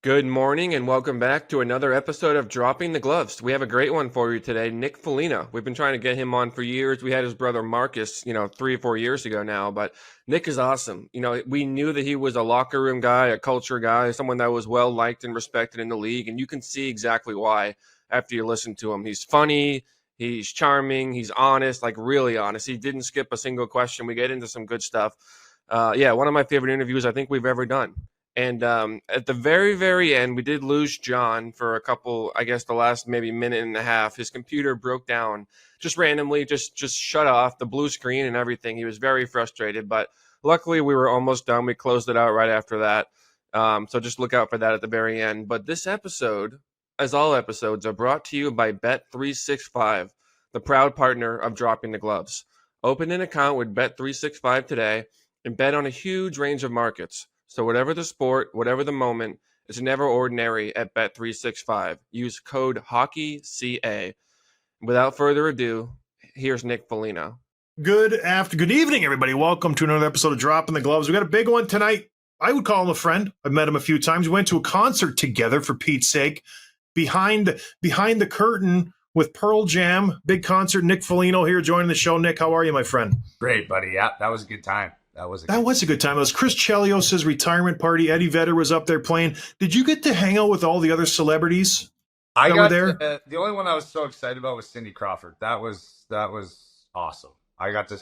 Good morning and welcome back to another episode of Dropping the Gloves. We have a great one for you today. Nick Foligno. We've been trying to get him on for years. We had his brother Marcus, 3 or 4 years ago now, but Nick is awesome. We knew that he was a locker room guy, a culture guy, someone that was well liked and respected in the league, and you can see exactly why after you listen to him. He's funny, he's charming, he's honest, like really honest. He didn't skip a single question. We get into some good stuff. One of my favorite interviews I think we've ever done. And at the very, very end, we did lose John for a couple, I guess the last maybe minute and a half. His computer broke down just randomly, just shut off the blue screen and everything. He was very frustrated, but luckily we were almost done. We closed it out right after that. So just look out for that at the very end. But this episode, as all episodes, are brought to you by Bet365, the proud partner of Dropping the Gloves. Open an account with Bet365 today and bet on a huge range of markets. So whatever the sport, whatever the moment, it's never ordinary at Bet365. Use code HOCKEYCA. Without further ado, here's Nick Foligno. Good evening, everybody. Welcome to another episode of Dropping the Gloves. We got a big one tonight. I would call him a friend. I've met him a few times. We went to a concert together, for Pete's sake. Behind the curtain with Pearl Jam, big concert. Nick Foligno here joining the show. Nick, how are you, my friend? Great, buddy. Yeah, that was a good time. That was a good time. It was Chris Chelios' retirement party. Eddie Vedder was up there playing. Did you get to hang out with all the other celebrities that were there? The only one I was so excited about was Cindy Crawford. That was awesome. I got to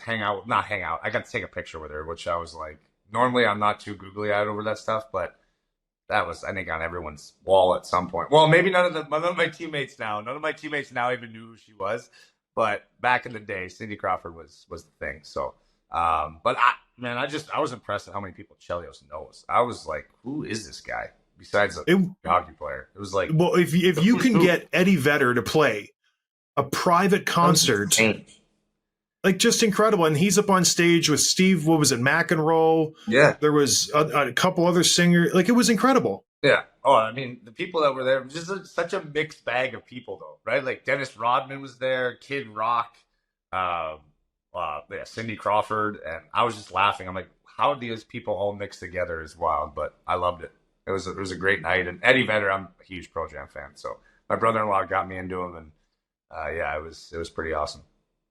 not hang out. I got to take a picture with her, which I was like, normally I'm not too googly eyed over that stuff, but that was, I think, on everyone's wall at some point. Well, maybe none of my teammates now. None of my teammates now even knew who she was, but back in the day, Cindy Crawford was the thing. So, but I was impressed at how many people Chelios knows. I was like, who is this guy besides a hockey player? It was like, well, if you can get Eddie Vedder to play a private concert, like just incredible. And he's up on stage with Steve, what was it, McEnroe? Yeah. There was a couple other singers. Like, it was incredible. Yeah. Oh, I mean, the people that were there, just such a mixed bag of people, though, right? Like Dennis Rodman was there, Kid Rock, Cindy Crawford, and I was just laughing. I'm like, how do these people all mix together is wild, but I loved it. It was a great night. And Eddie Vedder, I'm a huge Pro Jam fan, so my brother-in-law got me into him, and it was pretty awesome.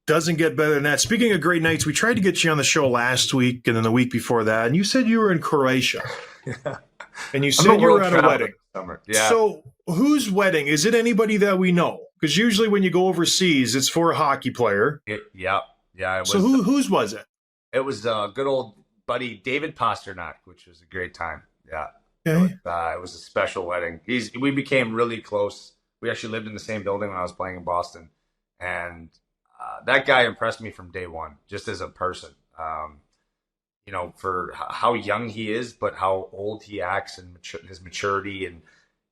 Doesn't get better than that. Speaking of great nights, we tried to get you on the show last week and then the week before that, and you said you were in Croatia. Yeah. And you said you were at a wedding. Yeah. So whose wedding? Is it anybody that we know? Because usually when you go overseas, it's for a hockey player. Yeah. It was, so whose was it? It was good old buddy David Pastrnak, which was a great time. Yeah. Okay. It was a special wedding. We became really close. We actually lived in the same building when I was playing in Boston. And that guy impressed me from day one, just as a person. For how young he is, but how old he acts and his maturity. And,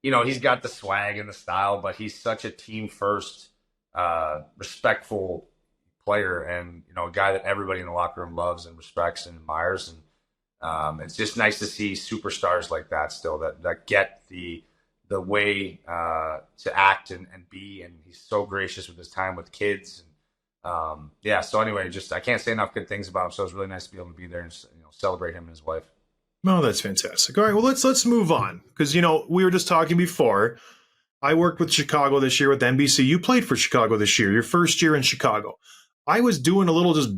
he's got the swag and the style, but he's such a team first, respectful player, and a guy that everybody in the locker room loves and respects and admires. And it's just nice to see superstars like that still that get the way to act and be. And he's so gracious with his time with kids. And so anyway, just I can't say enough good things about him. So it was really nice to be able to be there and celebrate him and his wife. Oh, that's fantastic. All right, well let's move on, because we were just talking before. I worked with Chicago this year with NBC. You played for Chicago this year, your first year in Chicago. I was doing a little just,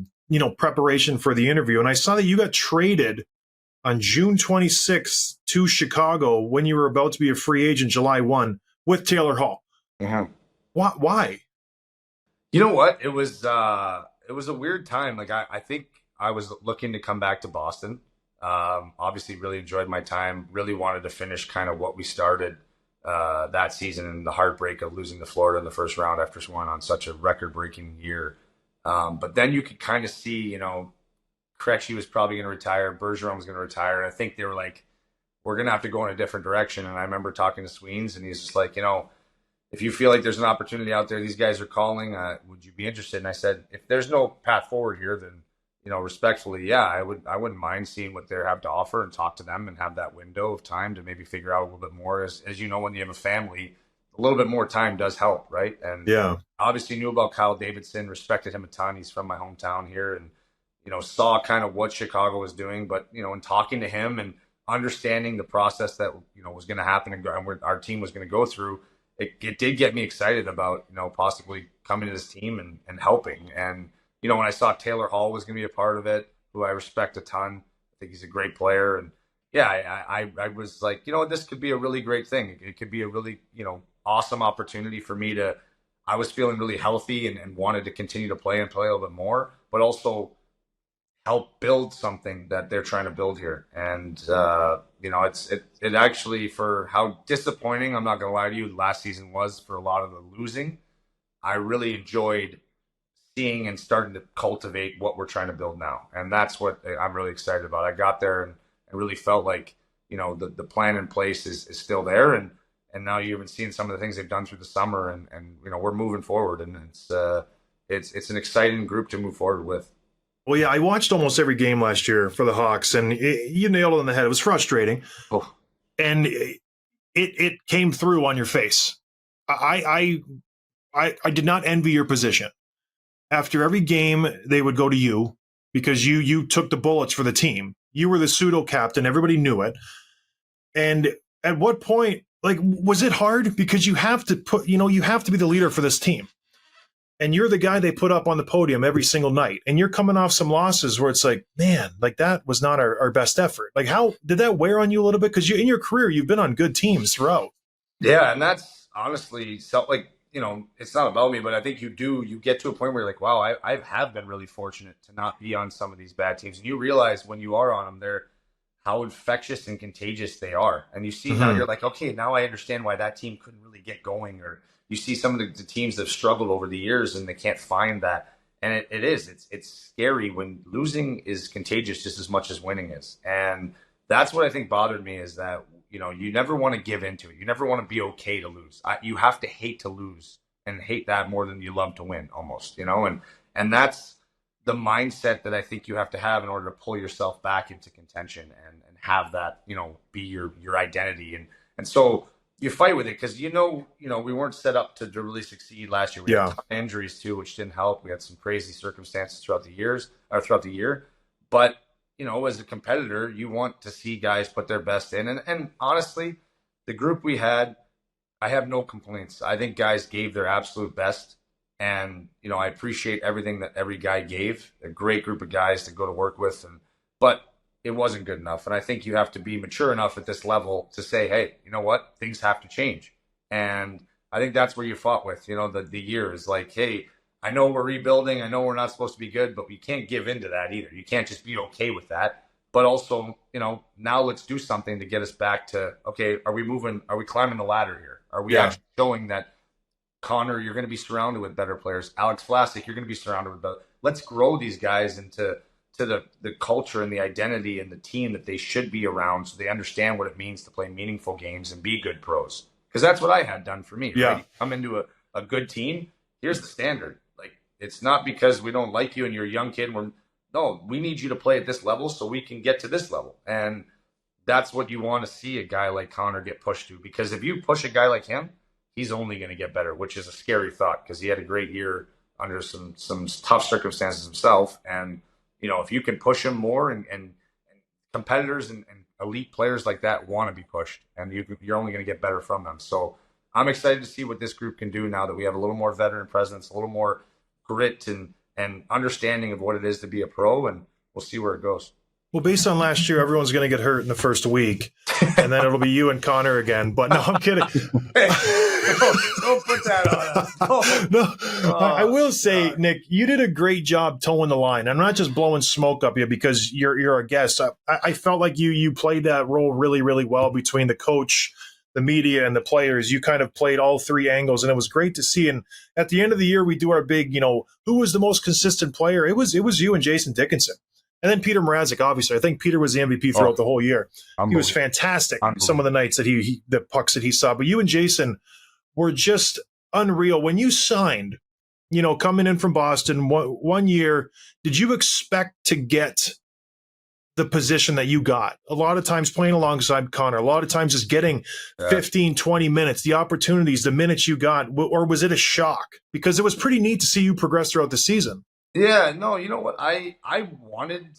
preparation for the interview, and I saw that you got traded on June 26th to Chicago when you were about to be a free agent July 1 with Taylor Hall. Mm-hmm. Why? You know what? It was a weird time. Like I think I was looking to come back to Boston. Obviously really enjoyed my time, really wanted to finish kind of what we started that season, and the heartbreak of losing to Florida in the first round after going on such a record-breaking year. But then you could kind of see, Krejci was probably going to retire. Bergeron was going to retire. I think they were like, we're going to have to go in a different direction. And I remember talking to Sweens, and he's just like, if you feel like there's an opportunity out there, these guys are calling, would you be interested? And I said, if there's no path forward here, then, respectfully, yeah, I wouldn't mind seeing what they have to offer and talk to them and have that window of time to maybe figure out a little bit more. As when you have a family, a little bit more time does help, right? And yeah, obviously knew about Kyle Davidson, respected him a ton. He's from my hometown here, and saw kind of what Chicago was doing. But in talking to him and understanding the process that was going to happen and our team was going to go through, it did get me excited about possibly coming to this team and helping. And when I saw Taylor Hall was going to be a part of it, who I respect a ton, I think he's a great player, and yeah, I was like, this could be a really great thing. It could be a really awesome opportunity for me to. I was feeling really healthy and wanted to continue to play and play a little bit more, but also help build something that they're trying to build here. And it actually, for how disappointing, I'm not gonna lie to you, last season was for a lot of the losing, I really enjoyed seeing and starting to cultivate what we're trying to build now. And that's what I'm really excited about. I got there and I really felt like the plan in place is still there, and now you've been seeing some of the things they've done through the summer, and we're moving forward, and it's an exciting group to move forward with. Well, yeah, I watched almost every game last year for the Hawks, and you nailed it on the head. It was frustrating, and it came through on your face. I did not envy your position. After every game, they would go to you because you took the bullets for the team. You were the pseudo captain. Everybody knew it. And at what point, was it hard? Because you have to you have to be the leader for this team. And you're the guy they put up on the podium every single night. And you're coming off some losses where it's like, man, that was not our best effort. How did that wear on you a little bit? Because in your career, you've been on good teams throughout. Yeah, and that's honestly it's not about me, but I think you get to a point where you're like, wow, I have been really fortunate to not be on some of these bad teams. And you realize when you are on them, how infectious and contagious they are. And you see how you're like, okay, now I understand why that team couldn't really get going. Or you see some of the teams that have struggled over the years and they can't find that. And it's scary when losing is contagious just as much as winning is. And that's what I think bothered me, is that, you never want to give into it. You never want to be okay to lose. You have to hate to lose and hate that more than you love to win, almost, and that's the mindset that I think you have to have in order to pull yourself back into contention and have that, be your identity. And so you fight with it because, we weren't set up to really succeed last year. We had injuries too, which didn't help. We had some crazy circumstances throughout the year. But, as a competitor, you want to see guys put their best in. And honestly, the group we had, I have no complaints. I think guys gave their absolute best. And, I appreciate everything that every guy gave. A great group of guys to go to work with. But it wasn't good enough. And I think you have to be mature enough at this level to say, hey, you know what? Things have to change. And I think that's where you fought with, the years. Like, hey, I know we're rebuilding. I know we're not supposed to be good, but we can't give into that either. You can't just be okay with that. But also, now let's do something to get us back to, okay, are we climbing the ladder here? Are we actually showing that, Connor, you're going to be surrounded with better players. Alex Vlasic, you're going to be surrounded with better. Let's grow these guys into the culture and the identity and the team that they should be around, so they understand what it means to play meaningful games and be good pros. Because that's what I had done for me. Yeah. Right? You come into a good team, here's the standard. It's not because we don't like you and you're a young kid. No, we need you to play at this level so we can get to this level. And that's what you want to see a guy like Connor get pushed to. Because if you push a guy like him, he's only going to get better, which is a scary thought because he had a great year under some tough circumstances himself. And, if you can push him more and competitors and elite players like that want to be pushed, and you're only going to get better from them. So I'm excited to see what this group can do now that we have a little more veteran presence, a little more grit and understanding of what it is to be a pro, and we'll see where it goes. Well, based on last year, everyone's going to get hurt in the first week, and then it'll be you and Connor again. But no, I'm kidding. Don't put that on us. No, I will say, Nick, you did a great job towing the line. I'm not just blowing smoke up you because you're a guest. I felt like you played that role really, really well between the coach, the media, and the players. You kind of played all three angles, and it was great to see. And at the end of the year, we do our big, who was the most consistent player? It was you and Jason Dickinson. And then Peter Mrazek, obviously. I think Peter was the MVP throughout the whole year. He was fantastic some of the nights that the pucks that he saw. But you and Jason were just unreal. When you signed, coming in from Boston one year, did you expect to get the position that you got? A lot of times playing alongside Connor, a lot of times just getting 15, 20 minutes, the opportunities, the minutes you got, or was it a shock? Because it was pretty neat to see you progress throughout the season. Yeah, no, you know what? I wanted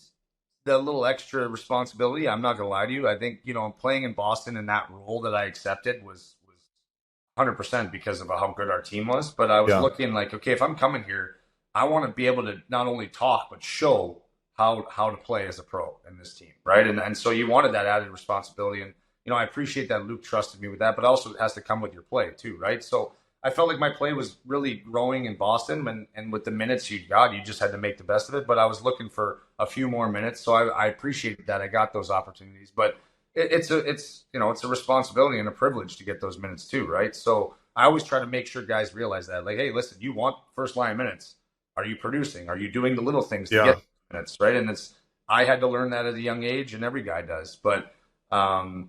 the little extra responsibility. I'm not gonna lie to you. I think, playing in Boston in that role that I accepted was 100% because of how good our team was. But I was Yeah. looking like, okay, if I'm coming here, I want to be able to not only talk but show how to play as a pro in this team, right? And so you wanted that added responsibility, and I appreciate that Luke trusted me with that, but also it has to come with your play too, right? So I felt like my play was really growing in Boston, and with the minutes you got, you just had to make the best of it. But I was looking for a few more minutes, so I appreciated that I got those opportunities. But it's a responsibility and a privilege to get those minutes too, right? So I always try to make sure guys realize that, like, hey, listen, you want first line minutes. Are you producing? Are you doing the little things to get minutes, right? And I had to learn that at a young age, and every guy does. But I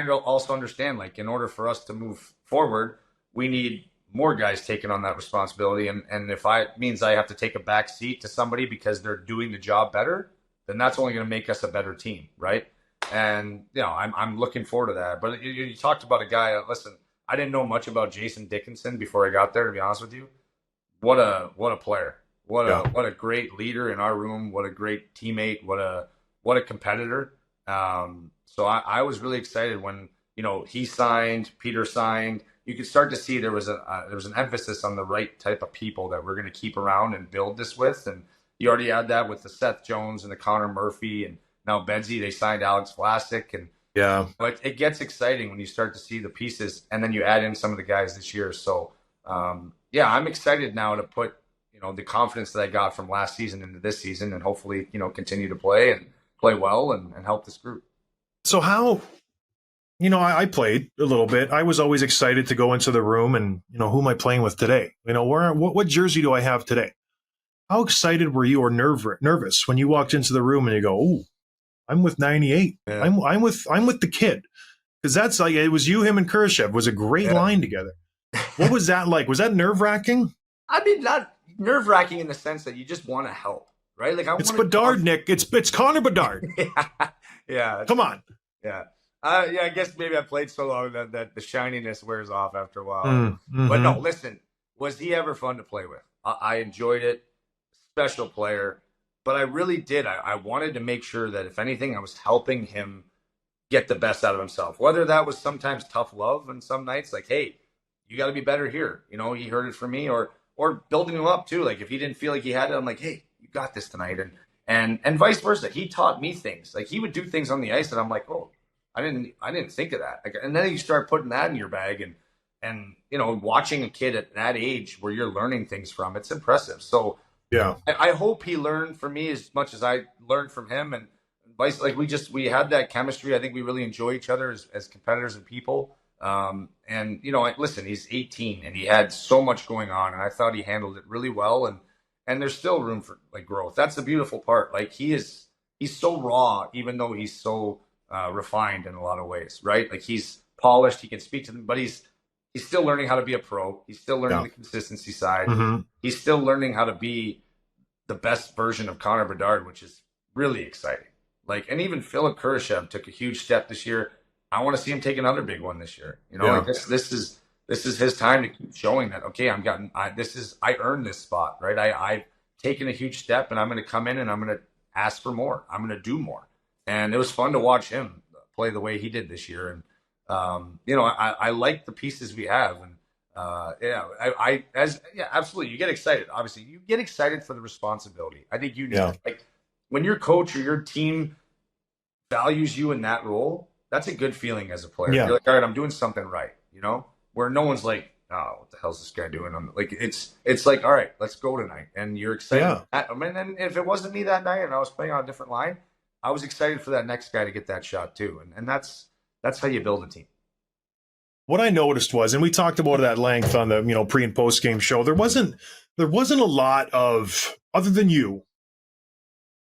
also understand, like, in order for us to move forward, we need more guys taking on that responsibility. And if it means I have to take a back seat to somebody because they're doing the job better, then that's only going to make us a better team, right? And I'm looking forward to that. But you talked about a guy. Listen, I didn't know much about Jason Dickinson before I got there, to be honest with you. What a player! What a great leader in our room! What a great teammate! What a competitor! So I was really excited when he signed, Peter signed. You could start to see there was an emphasis on the right type of people that we're going to keep around and build this with. And you already had that with the Seth Jones and the Connor Murphy, and now Bedsy. They signed Alex Vlasic, and but it gets exciting when you start to see the pieces, and then you add in some of the guys this year. So I'm excited now to put the confidence that I got from last season into this season, and hopefully continue to play well and help this group. So how, I played a little bit. I was always excited to go into the room and, who am I playing with today? What jersey do I have today? How excited were you or nervous when you walked into the room and you go, "Ooh, I'm with 98. Yeah. I'm with the kid." Because that's like, it was you, him, and Khrushchev was a great line together. What was that like? Was that nerve-wracking? I mean, not nerve-wracking in the sense that you just want to help, right? Like it's Bedard, Nick. It's Connor Bedard. Yeah. Come on. Yeah. I guess maybe I played so long that the shininess wears off after a while. But no, listen, was he ever fun to play with? I enjoyed it. Special player. But I really did. I wanted to make sure that if anything, I was helping him get the best out of himself. Whether that was sometimes tough love and some nights like, hey, you got to be better here. He heard it from me, or building him up too. Like if he didn't feel like he had it, I'm like, hey, you got this tonight. And vice versa. He taught me things. Like he would do things on the ice that I'm like, oh, I didn't think of that. And then you start putting that in your bag and watching a kid at that age where you're learning things from, it's impressive. So yeah, I hope he learned from me as much as I learned from him, and vice. Like we had that chemistry. I think we really enjoy each other as competitors and people. And listen, he's 18 and he had so much going on, and I thought he handled it really well. And there's still room for like growth. That's the beautiful part. Like he's so raw, even though he's so refined in a lot of ways, right? Like he's polished. He can speak to them, but he's still learning how to be a pro. He's still learning the consistency side. Mm-hmm. He's still learning how to be the best version of Connor Bedard, which is really exciting. Like, and even Philip Khrushchev took a huge step this year. I want to see him take another big one this year. I guess this is his time to keep showing that, okay, I earned this spot, right? I've taken a huge step, and I'm going to come in and I'm going to ask for more. I'm going to do more. And it was fun to watch him play the way he did this year. And, I like the pieces we have. And, absolutely. You get excited. Obviously, you get excited for the responsibility. I think like when your coach or your team values you in that role, that's a good feeling as a player. Yeah. You're like, all right, I'm doing something right, where no one's like, oh, what the hell's this guy doing? Like, it's like, all right, let's go tonight. And you're excited. Yeah. And if it wasn't me that night and I was playing on a different line, I was excited for that next guy to get that shot too. And that's how you build a team. What I noticed was, and we talked about it at length on the pre and post game show, there wasn't a lot of, other than you,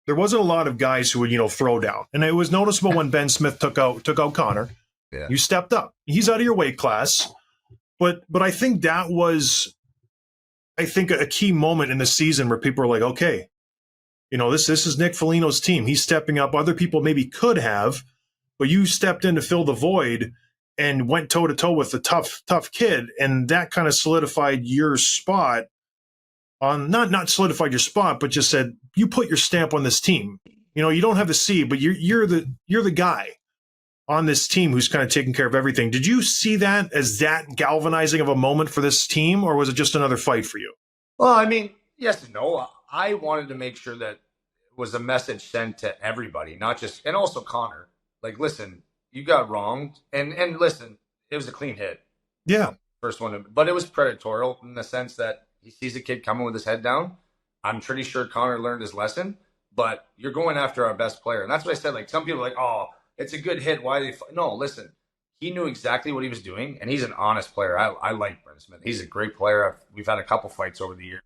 there wasn't a lot of guys who would throw down, and it was noticeable when Ben Smith took out Connor. Yeah. You stepped up. He's out of your weight class, but I think that was, a key moment in the season where people are like, okay, this is Nick Foligno's team. He's stepping up. Other people maybe could have, but you stepped in to fill the void and went toe-to-toe with the tough kid, and that kind of solidified your spot on, not solidified your spot, but just said, you put your stamp on this team. You don't have the C, but you're the guy on this team who's kind of taking care of everything. Did you see that as that galvanizing of a moment for this team, or was it just another fight for you? Well, I mean, yes and no. I wanted to make sure that it was a message sent to everybody, not just, and also Connor. Like, listen, you got wronged, and listen, it was a clean hit. Yeah. First one, but it was predatorial in the sense that he sees a kid coming with his head down. I'm pretty sure Connor learned his lesson, but you're going after our best player. And that's what I said. Like, some people are like, oh, it's a good hit. Why they no, listen, he knew exactly what he was doing, and he's an honest player. I like Brent Smith. He's a great player. We've had a couple fights over the years.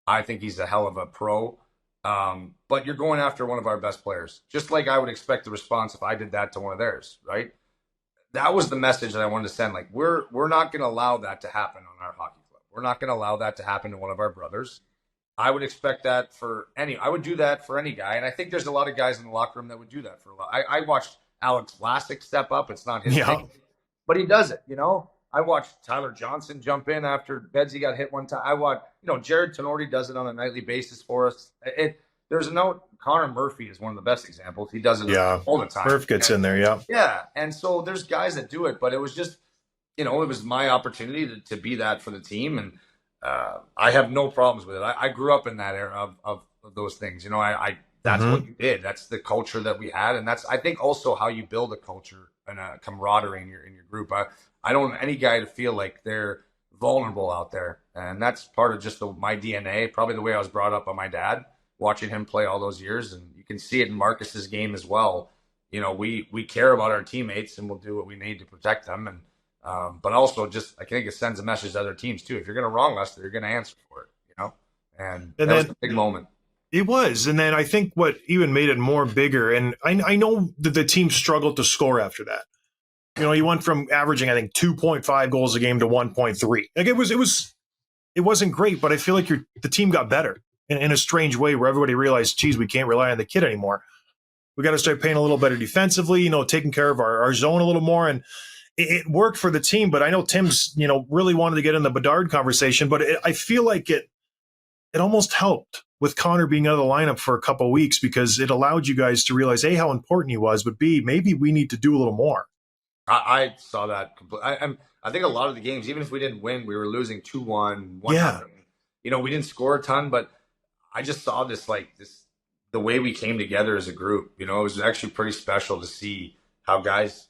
I think he's a hell of a pro. But you're going after one of our best players, just like I would expect the response if I did that to one of theirs, right? That was the message that I wanted to send. Like, we're not going to allow that to happen on our hockey club. We're not going to allow that to happen to one of our brothers. I would expect that for I would do that for any guy. And I think there's a lot of guys in the locker room that would do that for a lot. I watched Alex Vlasic step up. It's not his thing, but he does it, I watched Tyler Johnson jump in after Bedsy got hit one time. I watched, Jared Tenorti does it on a nightly basis for us. There's a note. Connor Murphy is one of the best examples. He does it all the time. Murph gets in there, yeah. Yeah, and so there's guys that do it, but it was just, it was my opportunity to be that for the team, and I have no problems with it. I grew up in that era of those things. That's what you did. That's the culture that we had, and that's, I think, also how you build a culture and a camaraderie in your group. I don't want any guy to feel like they're vulnerable out there, and that's part of just my DNA. Probably the way I was brought up by my dad, watching him play all those years, and you can see it in Marcus's game as well. We care about our teammates, and we'll do what we need to protect them, and but also just, I think it sends a message to other teams too. If you're going to wrong us, you're going to answer for it, and that was a big moment. It was. And then I think what even made it more bigger, and I know that the team struggled to score after that. You went from averaging, I think, 2.5 goals a game to 1.3. Like, it wasn't great, but I feel like the team got better in a strange way, where everybody realized, geez, we can't rely on the kid anymore. We got to start playing a little better defensively, taking care of our zone a little more. And it worked for the team, but I know Tim's, really wanted to get in the Bedard conversation, but I feel like it almost helped with Connor being out of the lineup for a couple of weeks, because it allowed you guys to realize, A, how important he was, but B, maybe we need to do a little more. I saw that completely. I think a lot of the games, even if we didn't win, we were losing 2-1, 1-0. Yeah. We didn't score a ton, but I just saw the way we came together as a group. It was actually pretty special to see how guys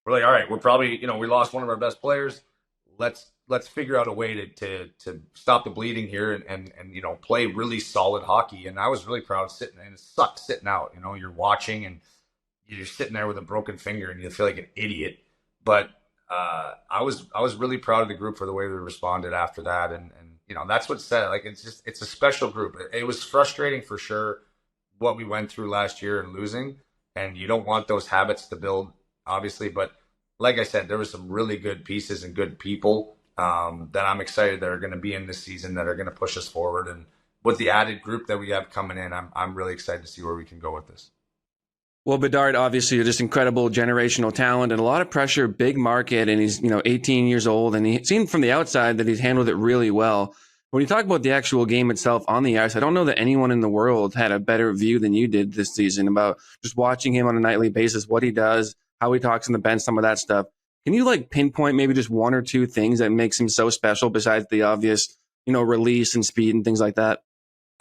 were like, all right, we're probably, we lost one of our best players. Let's figure out a way to stop the bleeding here and play really solid hockey. And I was really proud of sitting, and it sucks sitting out. You're watching and you're sitting there with a broken finger and you feel like an idiot. But I was really proud of the group for the way we responded after that. And that's what's said. Like, it's a special group. It was frustrating for sure what we went through last year and losing. And you don't want those habits to build, obviously. But like I said, there were some really good pieces and good people that I'm excited that are going to be in this season, that are going to push us forward. And with the added group that we have coming in, I'm really excited to see where we can go with this. Well, Bedard, obviously, you're just incredible generational talent and a lot of pressure, big market, and he's 18 years old, and he seemed from the outside that he's handled it really well. When you talk about the actual game itself on the ice, I don't know that anyone in the world had a better view than you did this season about just watching him on a nightly basis, what he does, how he talks on the bench, some of that stuff. Can you pinpoint maybe just one or two things that makes him so special besides the obvious, release and speed and things like that?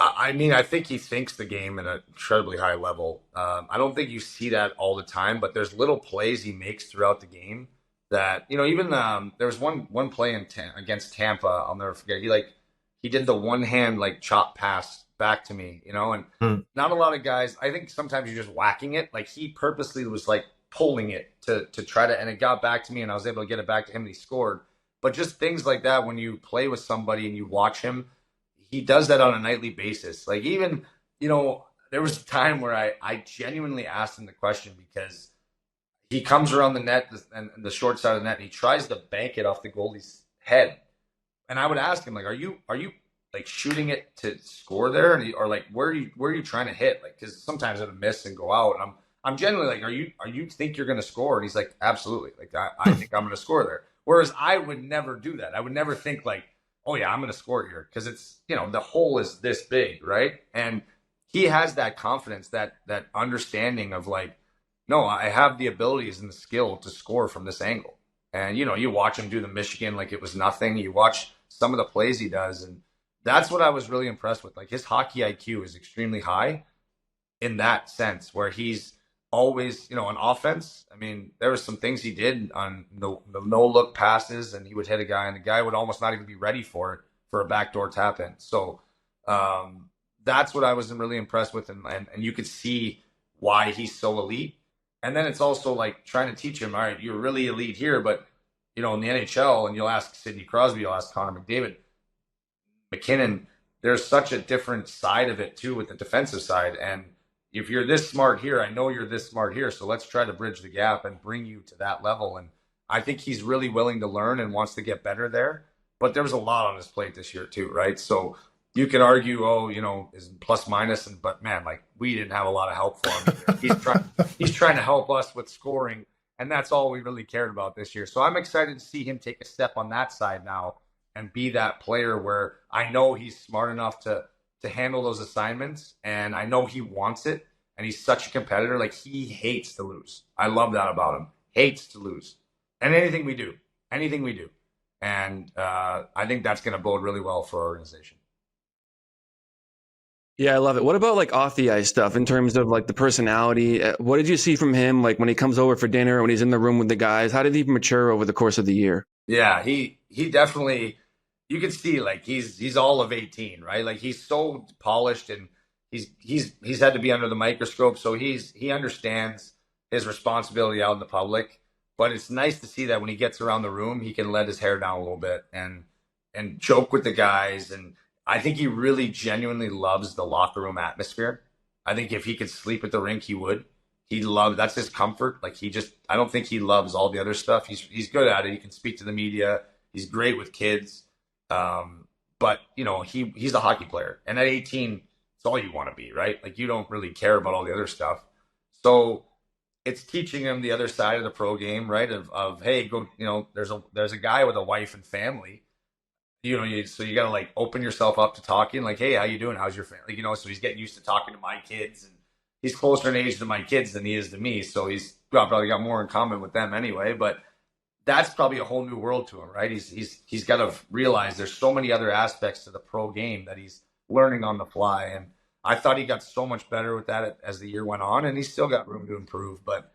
I mean, I think he thinks the game at an incredibly high level. I don't think you see that all the time, but there's little plays he makes throughout the game that, even there was one play against Tampa, I'll never forget. He did the one hand chop pass back to me, and not a lot of guys. I think sometimes you're just whacking it. He purposely was pulling it to try to, and it got back to me, and I was able to get it back to him, and he scored. But just things like that, when you play with somebody and you watch him, he does that on a nightly basis. Even, there was a time where I genuinely asked him the question, because he comes around the net and the short side of the net, and he tries to bank it off the goalie's head. And I would ask him, are you shooting it to score there? And or where are you trying to hit? Because sometimes it'll miss and go out. And I'm genuinely are you think you're going to score? And he's like, absolutely. I think I'm going to score there. Whereas I would never do that. I would never think oh yeah, I'm going to score here, because it's, the hole is this big, right? And he has that confidence, that understanding of like, no, I have the abilities and the skill to score from this angle. And you watch him do the Michigan like it was nothing. You watch some of the plays he does, and that's what I was really impressed with. Like his hockey IQ is extremely high in that sense, where he's always, on offense. I mean, there was some things he did on the no look passes, and he would hit a guy, and the guy would almost not even be ready for it for a backdoor tap in. So that's what I was really impressed with, and you could see why he's so elite. And then it's also like trying to teach him, all right, you're really elite here, but in the NHL, and you'll ask Sidney Crosby, you'll ask Connor McDavid, McKinnon, there's such a different side of it too with the defensive side. And if you're this smart here, I know you're this smart here, so let's try to bridge the gap and bring you to that level. And I think he's really willing to learn and wants to get better there. But there was a lot on his plate this year too, right? So you could argue, is plus minus, but man, like we didn't have a lot of help for him. He's trying to help us with scoring, and that's all we really cared about this year. So I'm excited to see him take a step on that side now and be that player where I know he's smart enough to handle those assignments, and I know he wants it, and he's such a competitor. Like he hates to lose. I love that about him. Hates to lose. And anything we do. And I think that's going to bode really well for our organization. Yeah, I love it. What about like off the ice stuff in terms of like the personality? What did you see from him like when he comes over for dinner, when he's in the room with the guys? How did he mature over the course of the year? Yeah, he definitely, you can see like he's all of 18, right? Like he's so polished, and he's had to be under the microscope, so he understands his responsibility out in the public. But it's nice to see that when he gets around the room, he can let his hair down a little bit and joke with the guys. And I think he really genuinely loves the locker room atmosphere. I think if he could sleep at the rink, he would. That's his comfort. Like I don't think he loves all the other stuff. He's good at it. He can speak to the media. He's great with kids. But he's a hockey player. And at 18, it's all you want to be, right? Like you don't really care about all the other stuff. So it's teaching him the other side of the pro game, right? Of hey, go, there's a guy with a wife and family. So you gotta like open yourself up to talking, like, hey, how you doing? How's your family? So he's getting used to talking to my kids, and he's closer in age to my kids than he is to me. So he's probably got more in common with them anyway. But that's probably a whole new world to him, right? He's got to realize there's so many other aspects to the pro game that he's learning on the fly. And I thought he got so much better with that as the year went on, and he's still got room to improve. But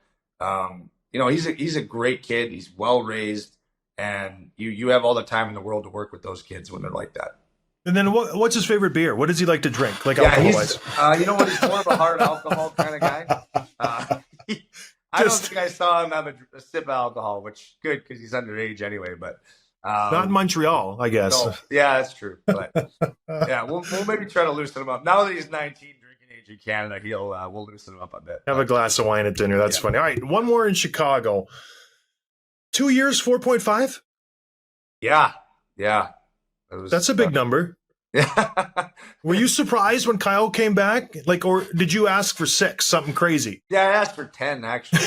he's a great kid. He's well raised. And you have all the time in the world to work with those kids when they're like that. And then what's his favorite beer? What does he like to drink? Like alcohol-wise? You know what? He's more of a hard alcohol kind of guy. I don't think I saw him have a sip of alcohol, which good because he's underage anyway. But not in Montreal, I guess. So, yeah, that's true. But yeah, we'll maybe try to loosen him up. Now that he's 19, drinking age in Canada, we'll loosen him up a bit. Have a glass of wine at dinner. That's funny. All right, one more in Chicago. 2 years, 4.5? Yeah. That's a big number. Yeah. Were you surprised when Kyle came back? Like, or did you ask for 6, something crazy? Yeah, I asked for 10, actually.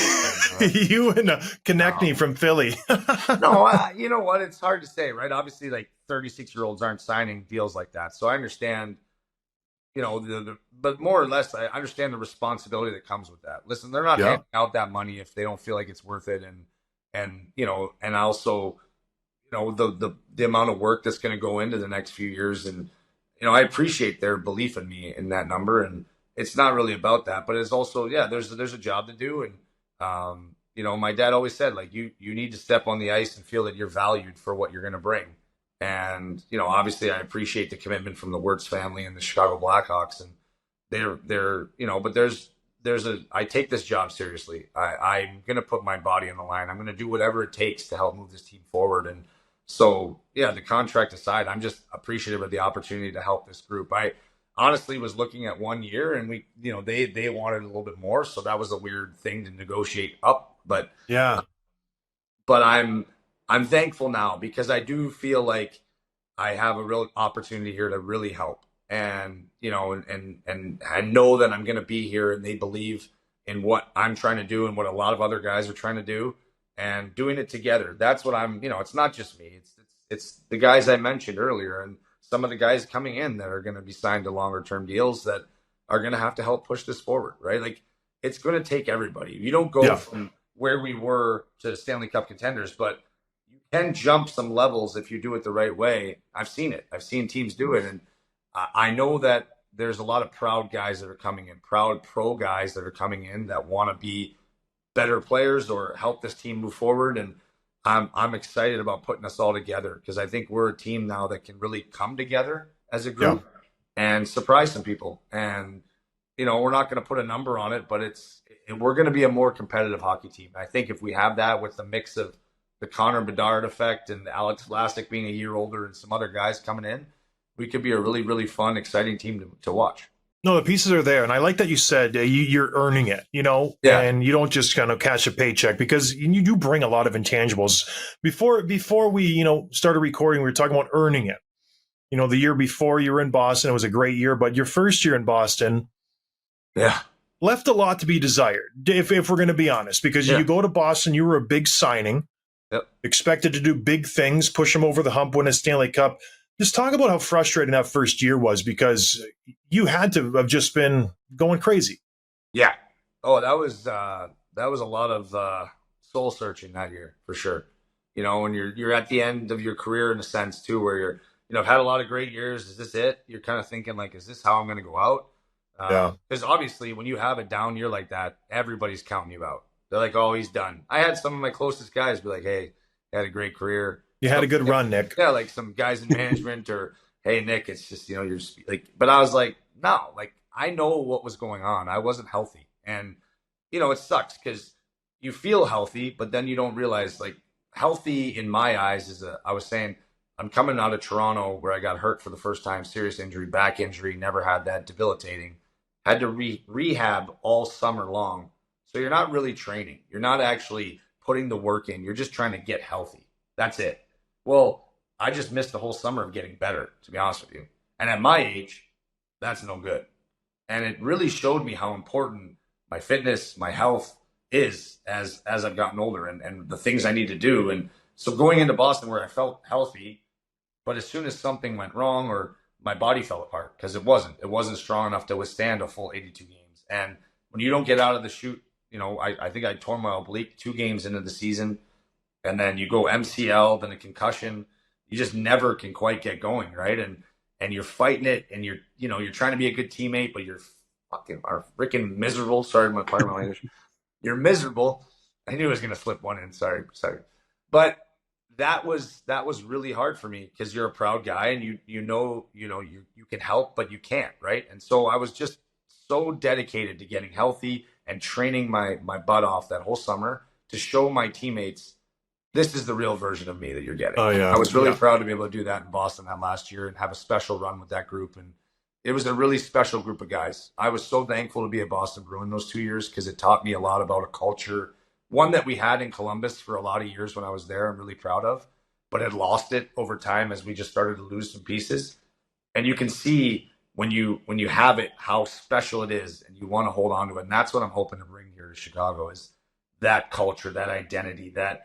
You and Konechny from Philly. No, you know what? It's hard to say, right? Obviously, like 36-year-olds aren't signing deals like that. So I understand, but more or less, I understand the responsibility that comes with that. Listen, they're not handing out that money if they don't feel like it's worth it. And also, the amount of work that's going to go into the next few years. And, I appreciate their belief in me in that number. And it's not really about that, but it's also, there's a job to do. And, my dad always said, like, you need to step on the ice and feel that you're valued for what you're going to bring. And, obviously I appreciate the commitment from the Wirtz family and the Chicago Blackhawks. And they're but I take this job seriously. I'm going to put my body on the line. I'm going to do whatever it takes to help move this team forward. And so, the contract aside, I'm just appreciative of the opportunity to help this group. I honestly was looking at 1 year, and they wanted a little bit more. So that was a weird thing to negotiate up. But I'm thankful now because I do feel like I have a real opportunity here to really help. And, and I know that I'm going to be here, and they believe in what I'm trying to do and what a lot of other guys are trying to do, and doing it together. That's what it's not just me. It's the guys I mentioned earlier, and some of the guys coming in that are going to be signed to longer term deals that, are going to have to help push this forward, right? Like, it's going to take everybody. You don't go from where we were to Stanley Cup contenders, but you can jump some levels if you do it the right way. I've seen it. I've seen teams do it. And I know that there's a lot of proud guys that are coming in, proud pro guys that are coming in that want to be better players or help this team move forward. And I'm excited about putting us all together because I think we're a team now that can really come together as a group and surprise some people. And, you know, we're not going to put a number on it, but we're going to be a more competitive hockey team. I think if we have that with the mix of the Connor Bedard effect and Alex Vlasic being a year older and some other guys coming in, we could be a really, really fun, exciting team to watch. No, the pieces are there. And I like that you said you're earning it, you know, and you don't just kind of cash a paycheck because you do bring a lot of intangibles. Before we, you know, started recording, we were talking about earning it. You know, the year before you were in Boston, it was a great year, but your first year in Boston left a lot to be desired, if we're going to be honest, because you go to Boston, you were a big signing, expected to do big things, push them over the hump, win a Stanley Cup. Just talk about how frustrating that first year was because you had to have just been going crazy. Yeah. Oh, that was a lot of soul searching that year for sure. You know, when you're at the end of your career in a sense too, where you're, you know, I've had a lot of great years. Is this it? You're kind of thinking like, is this how I'm going to go out? Because obviously when you have a down year like that, everybody's counting you out. They're like, oh, he's done. I had some of my closest guys be like, hey, I had a great career. You had a good run, Nick. Yeah, like some guys in management or, hey, Nick, it's just, you know, you're like, but I was like, no, like I know what was going on. I wasn't healthy. And, you know, it sucks because you feel healthy, but then you don't realize like healthy in my eyes is I was saying, I'm coming out of Toronto where I got hurt for the first time, serious injury, back injury, never had that, debilitating. Had to rehab all summer long. So you're not really training. You're not actually putting the work in. You're just trying to get healthy. That's it. Well, I just missed the whole summer of getting better, to be honest with you. And at my age, that's no good. And it really showed me how important my fitness, my health is as I've gotten older and the things I need to do. And so going into Boston where I felt healthy, but as soon as something went wrong or my body fell apart because it wasn't strong enough to withstand a full 82 games. And when you don't get out of the chute, you know, I think I tore my oblique 2 games into the season. And then you go MCL, then a concussion. You just never can quite get going, right? And you're fighting it, and you're trying to be a good teammate, but you're freaking miserable. Sorry, pardon my language. You're miserable. I knew I was gonna slip one in. Sorry. But that was really hard for me because you're a proud guy, and you can help, but you can't, right? And so I was just so dedicated to getting healthy and training my butt off that whole summer to show my teammates. This is the real version of me that you're getting. Oh, yeah. I was really proud to be able to do that in Boston that last year and have a special run with that group. And it was a really special group of guys. I was so thankful to be a Boston Bruin those 2 years because it taught me a lot about a culture, one that we had in Columbus for a lot of years when I was there. I'm really proud of, but had lost it over time as we just started to lose some pieces. And you can see when you have it, how special it is and you want to hold on to it. And that's what I'm hoping to bring here to Chicago is that culture, that identity, that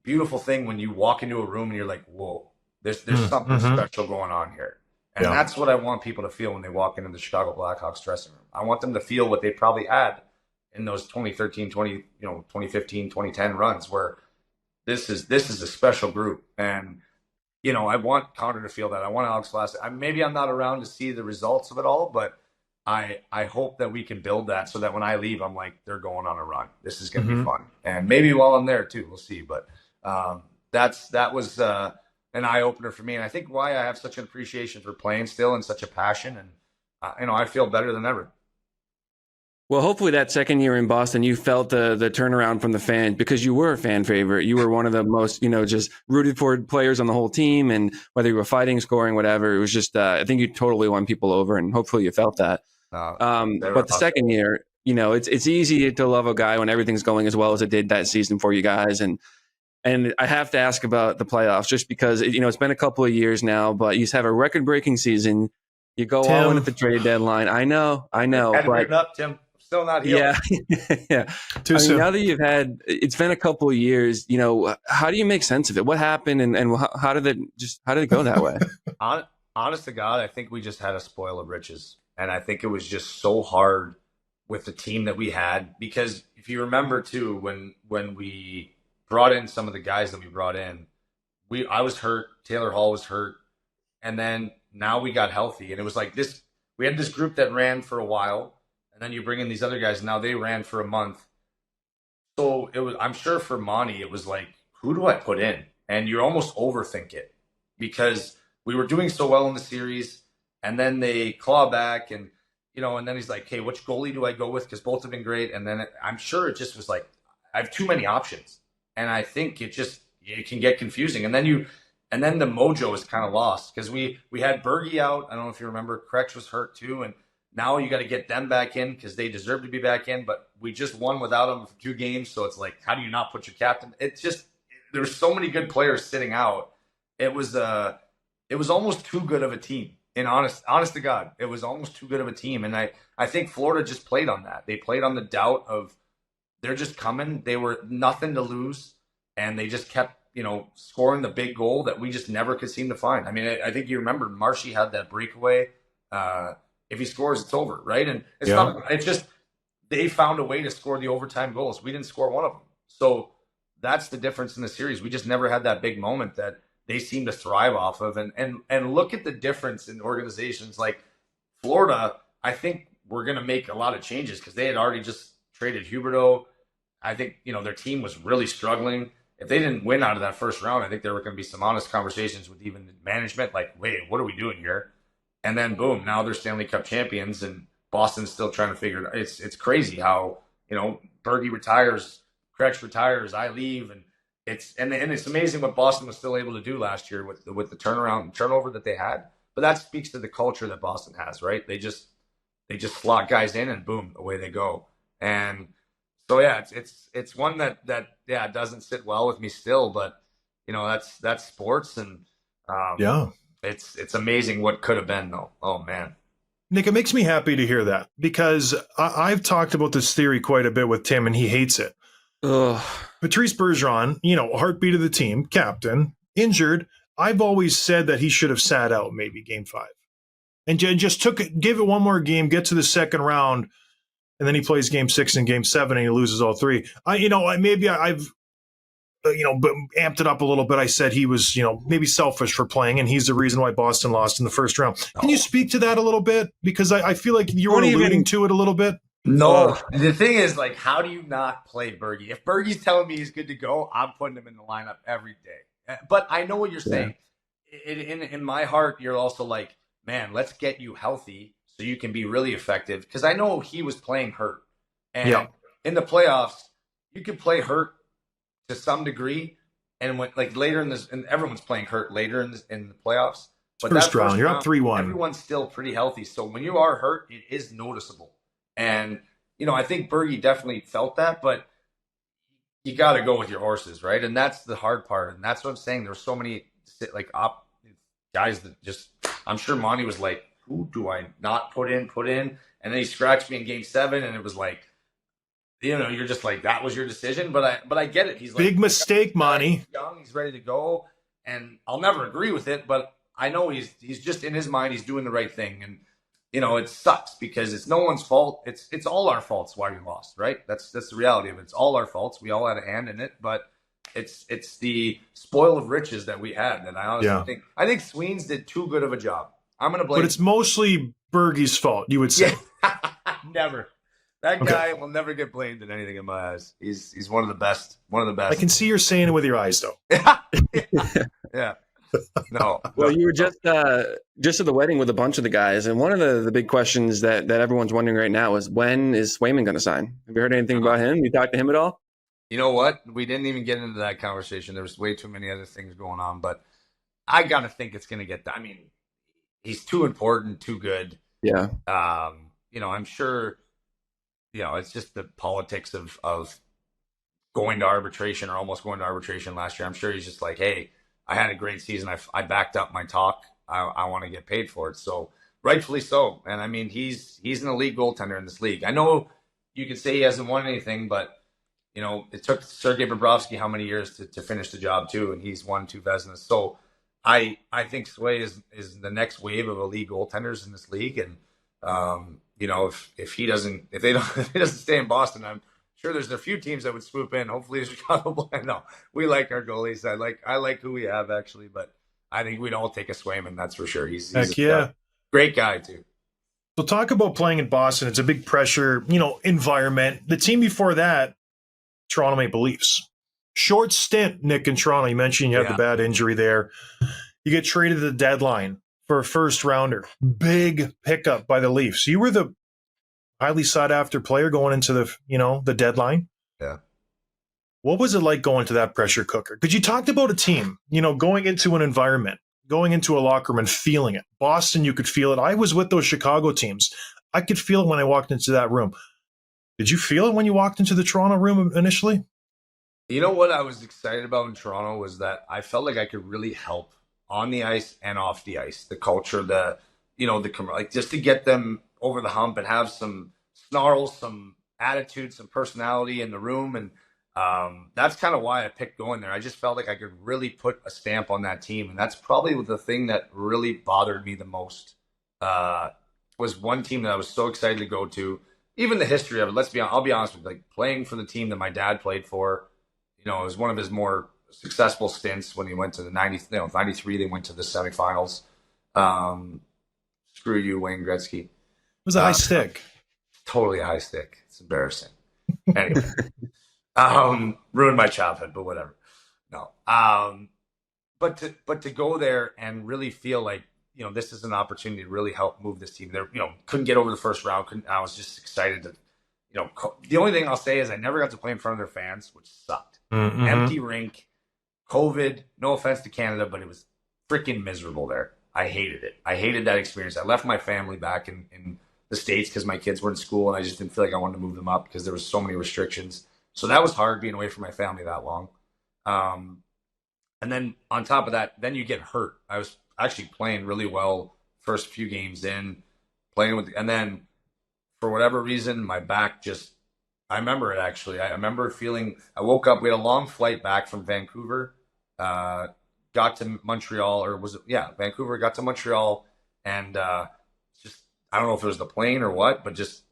beautiful thing when you walk into a room and you're like, whoa, there's something special going on here. And that's what I want people to feel when they walk into the Chicago Blackhawks dressing room. I want them to feel what they probably had in those 2013, 2015, 2010 runs where this is a special group. And, you know, I want Connor to feel that. I want Alex Vlasic. Maybe I'm not around to see the results of it all, but I hope that we can build that so that when I leave, I'm like, they're going on a run. This is going to be fun. And maybe while I'm there too, we'll see. But that was an eye opener for me. And I think why I have such an appreciation for playing still and such a passion. And, I feel better than ever. Well, hopefully that second year in Boston, you felt the turnaround from the fans because you were a fan favorite. You were one of the most, just rooted for players on the whole team. And whether you were fighting, scoring, whatever, it was just, I think you totally won people over and hopefully you felt that. But the second year, it's easy to love a guy when everything's going as well as it did that season for you guys. And I have to ask about the playoffs just because, it's been a couple of years now, but you have a record-breaking season. You go all in at the trade deadline. I know. Had to bring it up, Tim. Still not healed. Yeah. Too soon. Now that it's been a couple of years, how do you make sense of it? What happened and how did it go that way? Honest to God, I think we just had a spoil of riches. And I think it was just so hard with the team that we had, because if you remember too, when we brought in some of the guys that we brought in, I was hurt, Taylor Hall was hurt, and then now we got healthy, and it was like this. We had this group that ran for a while, and then you bring in these other guys. And now they ran for a month, so it was. I'm sure for Monty, it was like, who do I put in? And you almost overthink it because we were doing so well in the series, and then they claw back, and and then he's like, "Hey, which goalie do I go with?" Because both have been great, and then I'm sure it just was like, I have too many options, and I think it can get confusing, and then the mojo is kind of lost because we had Bergie out. I don't know if you remember, Kretsch was hurt too, and now you got to get them back in because they deserve to be back in. But we just won without them for 2 games, so it's like, how do you not put your captain? It's just there's so many good players sitting out. It was almost too good of a team. And honest to God, it was almost too good of a team. And I think Florida just played on that. They played on the doubt of they're just coming. They were nothing to lose, and they just kept scoring the big goal that we just never could seem to find. I mean, I think you remember Marshy had that breakaway. If he scores, it's over, right? And it's just they found a way to score the overtime goals. We didn't score one of them. So that's the difference in the series. We just never had that big moment that they seem to thrive off of. And look at the difference in organizations like Florida. I think we're going to make a lot of changes because they had already just traded Huberdeau. I think, their team was really struggling. If they didn't win out of that first round, I think there were going to be some honest conversations with even management, like, wait, what are we doing here? And then boom, now they're Stanley Cup champions, and Boston's still trying to figure it out. It's crazy how, Bergie retires, Kretsch retires, I leave, and it's amazing what Boston was still able to do last year with the turnaround and turnover that they had. But that speaks to the culture that Boston has, right? They just slot guys in and boom, away they go. And so yeah, it's one that doesn't sit well with me still, but that's sports, and it's amazing what could have been though. Oh man. Nick, it makes me happy to hear that because I've talked about this theory quite a bit with Tim, and he hates it. Ugh. Patrice Bergeron, heartbeat of the team, captain, injured. I've always said that he should have sat out maybe game 5 and just give it one more game, get to the second round, and then he plays game 6 and game 7 and he loses all 3. I've amped it up a little bit. I said he was, maybe selfish for playing, and he's the reason why Boston lost in the first round. Can you speak to that a little bit? Because I feel like you were alluding to it a little bit. No, the thing is, like, how do you not play Bergie? If Bergie's telling me he's good to go, I'm putting him in the lineup every day. But I know what you're saying. In my heart, you're also like, man, let's get you healthy so you can be really effective. Because I know he was playing hurt. And in the playoffs, you can play hurt to some degree. And when later in this, and everyone's playing hurt later in the playoffs. But first round, you're up 3-1. Everyone's still pretty healthy. So when you are hurt, it is noticeable. And, I think Bergie definitely felt that, but you got to go with your horses, right? And that's the hard part. And that's what I'm saying. There's so many guys that just, I'm sure Monty was like, who do I not put in? And then he scratched me in game 7, and it was like, you're just like, that was your decision. But I get it. He's like, big mistake, Monty. He's young, he's ready to go. And I'll never agree with it, but I know he's just in his mind, he's doing the right thing. And, it sucks because it's no one's fault. It's all our faults why we lost, right? That's the reality of it. It's all our faults. We all had a hand in it, but it's the spoil of riches that we had. And I honestly think Sweens did too good of a job. I'm going to blame. But it's mostly Bergie's fault, you would say. Yeah. Never. That guy will never get blamed in anything in my eyes. He's one of the best. I can see you're saying it with your eyes, though. Yeah. No. Well, you were just at the wedding with a bunch of the guys, and one of the big questions that everyone's wondering right now is, when is Swayman going to sign? Have you heard anything about him? You talked to him at all? You know what? We didn't even get into that conversation. There was way too many other things going on, but I got to think it's going to get done. I mean, he's too important, too good. Yeah. I'm sure, it's just the politics of going to arbitration or almost going to arbitration last year. I'm sure he's just like, hey, I had a great season. I backed up my talk. I want to get paid for it. So rightfully so. And I mean, he's an elite goaltender in this league. I know you could say he hasn't won anything, but it took Sergei Bobrovsky how many years to finish the job too, and he's won 2 Vezina. So I think Sway is the next wave of elite goaltenders in this league, and If he doesn't, if they don't, if he doesn't stay in Boston, I'm sure there's a few teams that would swoop in. Hopefully, the Chicago. No, we like our goalies. I like who we have actually, but I think we'd all take a Swayman. That's for sure. He's Heck yeah. Great guy too. So talk about playing in Boston. It's a big pressure, environment. The team before that, Toronto Maple Leafs. Short stint, Nick, in Toronto. You mentioned you had the bad injury there. You get traded at the deadline for a first rounder. Big pickup by the Leafs. You were the highly sought after player going into the deadline. Yeah. What was it like going to that pressure cooker? Because you talked about a team, going into an environment, going into a locker room and feeling it. Boston, you could feel it. I was with those Chicago teams. I could feel it when I walked into that room. Did you feel it when you walked into the Toronto room initially? You know what I was excited about in Toronto was that I felt like I could really help on the ice and off the ice. The culture, just to get them over the hump and have some snarls, some attitude, some personality in the room. And that's kind of why I picked going there. I just felt like I could really put a stamp on that team. And that's probably the thing that really bothered me the most, was one team that I was so excited to go to. Even the history of it, I'll be honest with you, like playing for the team that my dad played for, it was one of his more successful stints when he went to the 93, they went to the semifinals. Screw you, Wayne Gretzky. It was a high stick. Totally a high stick. It's embarrassing. Anyway, ruined my childhood, but whatever. No. But to go there and really feel like, this is an opportunity to really help move this team. There, couldn't get over the first round. I was just excited to, the only thing I'll say is I never got to play in front of their fans, which sucked. Mm-hmm. Empty rink, COVID, no offense to Canada, but it was freaking miserable there. I hated it. I hated that experience. I left my family back in the States because my kids were in school and I just didn't feel like I wanted to move them up because there was so many restrictions. So that was hard being away from my family that long. And then on top of that, then you get hurt. I was actually playing really well first few games in, and then for whatever reason, my back I remember it actually. I remember I woke up, we had a long flight back from Vancouver, got to Montreal, Vancouver, got to Montreal, and I don't know if it was the plane or what, but just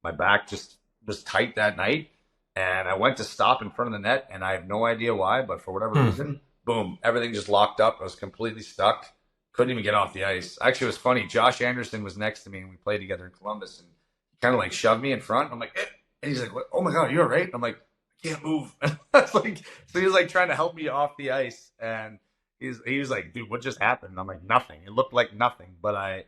my back just was tight that night. And I went to stop in front of the net, and I have no idea why, but for whatever reason, boom, everything just locked up. I was completely stuck. Couldn't even get off the ice. Actually, it was funny. Josh Anderson was next to me, and we played together in Columbus, and he kind of like shoved me in front. I'm like, eh. And he's like, oh my God, you all right? I'm like, I can't move. So he was like trying to help me off the ice, and he was like, dude, what just happened? I'm like, nothing. It looked like nothing, but I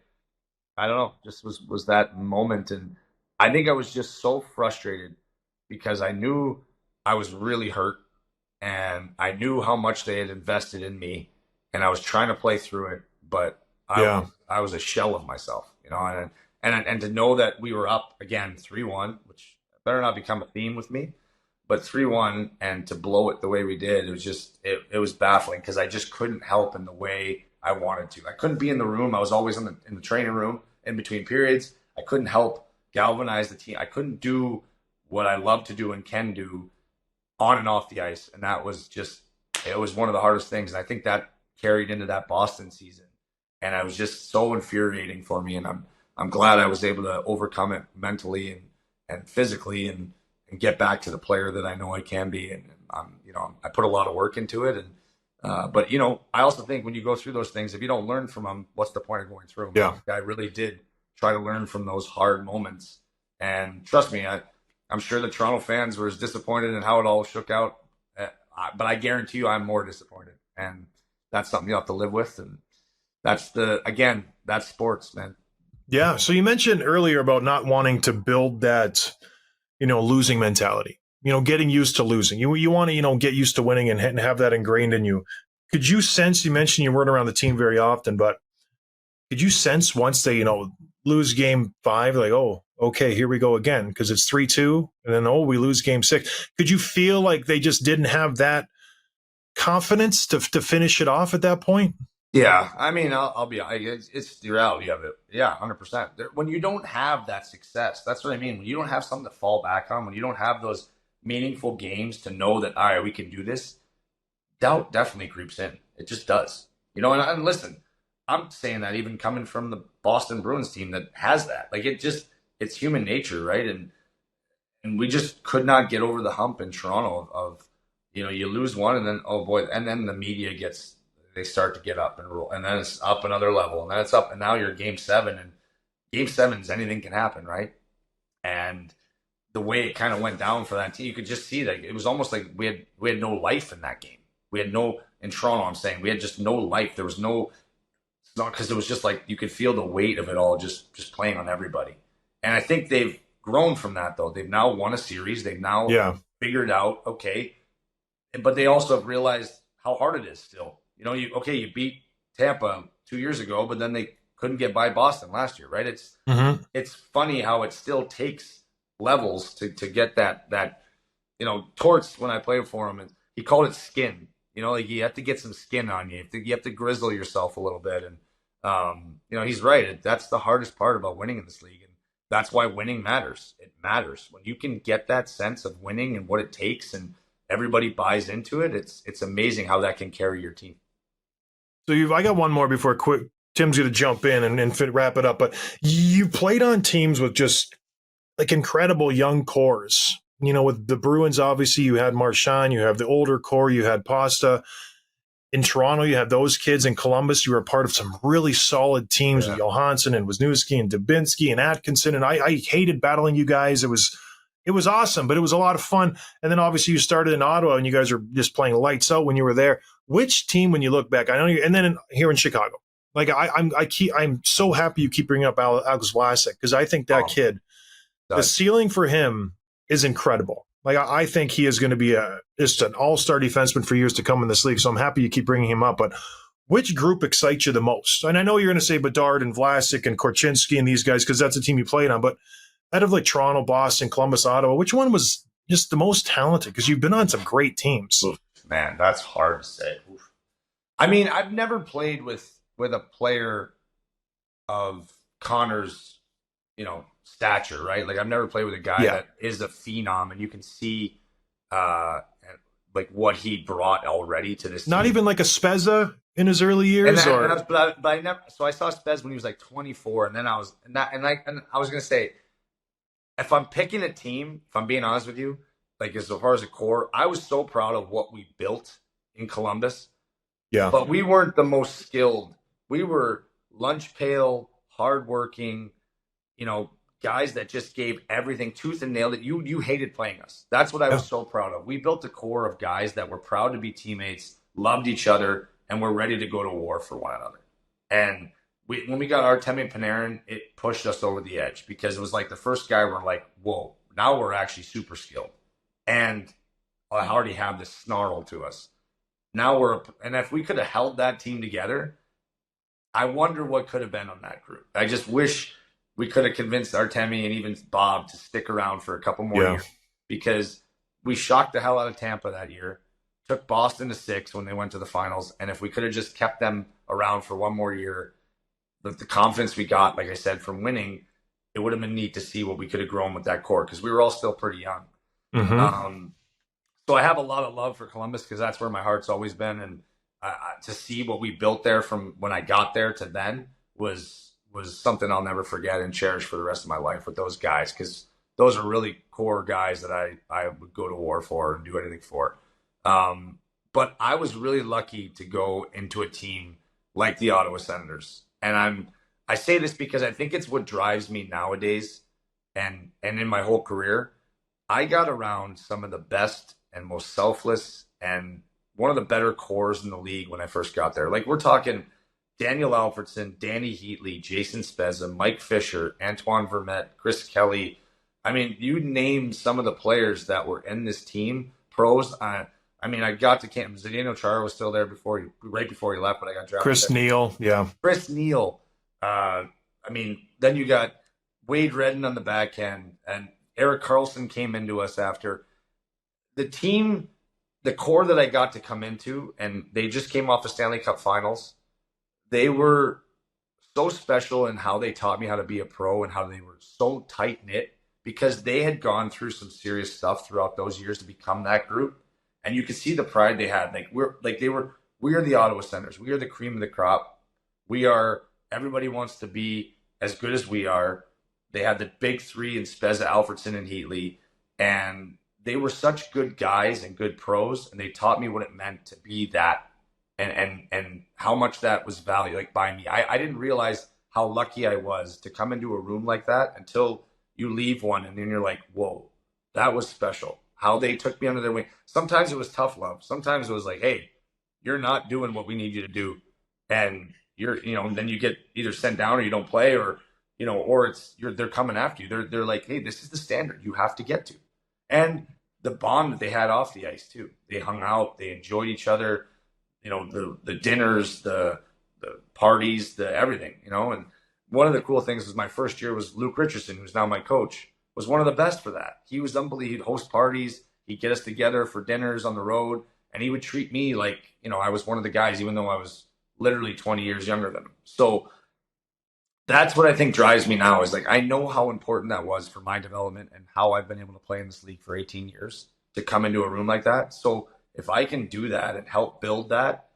don't know, just was that moment. And I think I was just so frustrated because I knew I was really hurt and I knew how much they had invested in me and I was trying to play through it, but I was a shell of myself, and to know that we were up again 3-1, which better not become a theme with me, but 3-1 and to blow it the way we did, it was just, it was baffling because I just couldn't help in the way I wanted to. I couldn't be in the room. I was always in the training room in between periods. I couldn't help galvanize the team. I couldn't do what I love to do and can do on and off the ice. And that was it was one of the hardest things. And I think that carried into that Boston season. And I was just so infuriating for me. And I'm glad I was able to overcome it mentally and physically and get back to the player that I know I can be. And I put a lot of work into it. But I also think when you go through those things, if you don't learn from them, what's the point of going through them? Yeah. I really did try to learn from those hard moments. And trust me, I'm sure the Toronto fans were as disappointed in how it all shook out. But I guarantee you I'm more disappointed. And that's something you have to live with. And that's that's sports, man. Yeah. So you mentioned earlier about not wanting to build that, losing mentality, getting used to losing. You want to, get used to winning and have that ingrained in you. Could you sense, you mentioned you weren't around the team very often, but could you sense once they, lose game 5, like, oh, okay, here we go again, because it's 3-2, and then, we lose game 6. Could you feel like they just didn't have that confidence to finish it off at that point? Yeah, I mean, I'll be. It's the reality of it. Yeah, 100%. When you don't have that success, that's what I mean. When you don't have something to fall back on, when you don't have those meaningful games to know that, all right, we can do this, doubt definitely creeps in. It just does. And listen, I'm saying that even coming from the Boston Bruins team that has that. Like it's human nature, right? And we just could not get over the hump in Toronto of you lose one and then oh boy, and then the media they start to get up and roll, and then it's up another level, and then it's up, and now you're game 7, and game 7's anything can happen, right? And the way it kind of went down for that team, you could just see that it was almost like we had no life in that game. We had no in Toronto. I'm saying we had just no life. There was no. It's not because it was just like you could feel the weight of it all just playing on everybody. And I think they've grown from that though. They've now won a series. They've now figured out okay, but they also have realized how hard it is still. You beat Tampa 2 years ago, but then they couldn't get by Boston last year, right? It's funny how it still takes levels to get that Torts, when I played for him, and he called it skin. Like you have to get some skin on you. You have to grizzle yourself a little bit. And he's right. That's the hardest part about winning in this league, and that's why winning matters. It matters when you can get that sense of winning and what it takes, and everybody buys into it. It's amazing how that can carry your team. So I got one more before Tim's going to jump in and wrap it up. But you played on teams with just like incredible young cores. With the Bruins, obviously you had Marchand, you have the older core, you had Pasta. In Toronto, you had those kids. In Columbus, you were a part of some really solid teams with Johansson and Wisniewski and Dubinsky and Atkinson. And I hated battling you guys. It was awesome, but it was a lot of fun. And then obviously you started in Ottawa and you guys were just playing lights out when you were there. Which team, when you look back, I know and then here in Chicago, like I'm so happy you keep bringing up Alex Vlasic, because I think that kid, the ceiling for him is incredible. Like I think he is going to be just an all-star defenseman for years to come in this league. So I'm happy you keep bringing him up. But which group excites you the most? And I know you're going to say Bedard and Vlasic and Korchinski and these guys because that's the team you played on. But out of like Toronto, Boston, Columbus, Ottawa, which one was just the most talented? Because you've been on some great teams. Oof, man, that's hard to say. Oof. I mean, I've never played with a player of Connor's, stature, right? Like I've never played with a guy that is a phenom, and you can see like what he brought already to this Not team. even like a Spezza in his early years, but I never. So I saw Spez when he was like 24, and then I was gonna say, if I'm picking a team, if I'm being honest with you, like as far as a core, I was so proud of what we built in Columbus. Yeah, but we weren't the most skilled. We were lunch pail, hardworking, guys that just gave everything tooth and nail. That you hated playing us. That's what I was so proud of. We built a core of guys that were proud to be teammates, loved each other, and were ready to go to war for one another. And when we got Artemi Panarin, it pushed us over the edge, because it was like the first guy we're like, whoa, now we're actually super skilled. And I already have this snarl to us. Now and if we could have held that team together, I wonder what could have been on that group. I just wish we could have convinced Artemi and even Bob to stick around for a couple more years, because we shocked the hell out of Tampa that year, took Boston to 6 when they went to the finals. And if we could have just kept them around for one more year, with the confidence we got, like I said, from winning, it would have been neat to see what we could have grown with that core, because we were all still pretty young. Mm-hmm. So I have a lot of love for Columbus, because that's where my heart's always been. And to see what we built there from when I got there to then was something I'll never forget and cherish for the rest of my life with those guys, because those are really core guys that I would go to war for and do anything for. But I was really lucky to go into a team like the Ottawa Senators. And I say this because I think it's what drives me nowadays and in my whole career. I got around some of the best and most selfless and one of the better cores in the league when I first got there. Like we're talking Daniel Alfredsson, Dany Heatley, Jason Spezza, Mike Fisher, Antoine Vermette, Chris Kelly. I mean, you name some of the players that were in this team, pros. I got to camp. Zdeno Chara was still there right before he left, but I got drafted. Chris Neal. Then you got Wade Redden on the back end, and Erik Karlsson came into us after. The team, the core that I got to come into, and they just came off the Stanley Cup Finals. They were so special in how they taught me how to be a pro and how they were so tight-knit, because they had gone through some serious stuff throughout those years to become that group. And you could see the pride they had. We are the Ottawa Senators. We are the cream of the crop. Everybody wants to be as good as we are. They had the big three in Spezza, Alfredsson, and Heatley, and they were such good guys and good pros, and they taught me what it meant to be that, and how much that was valued, like, by me. I didn't realize how lucky I was to come into a room like that until you leave one, and then you're like, whoa, that was special. How they took me under their wing. Sometimes it was tough love. Sometimes it was like, hey, you're not doing what we need you to do, and then you get either sent down or you don't play, or they're coming after you. They're like, hey, this is the standard you have to get to. And the bond that they had off the ice too. They hung out, they enjoyed each other, the dinners, the parties, the everything, and one of the cool things was my first year was Luke Richardson, who's now my coach, was one of the best for that. He was unbelievable. He'd host parties, he'd get us together for dinners on the road, and he would treat me like, I was one of the guys, even though I was literally 20 years younger than him. So that's what I think drives me now, is like, I know how important that was for my development and how I've been able to play in this league for 18 years to come into a room like that. So if I can do that and help build that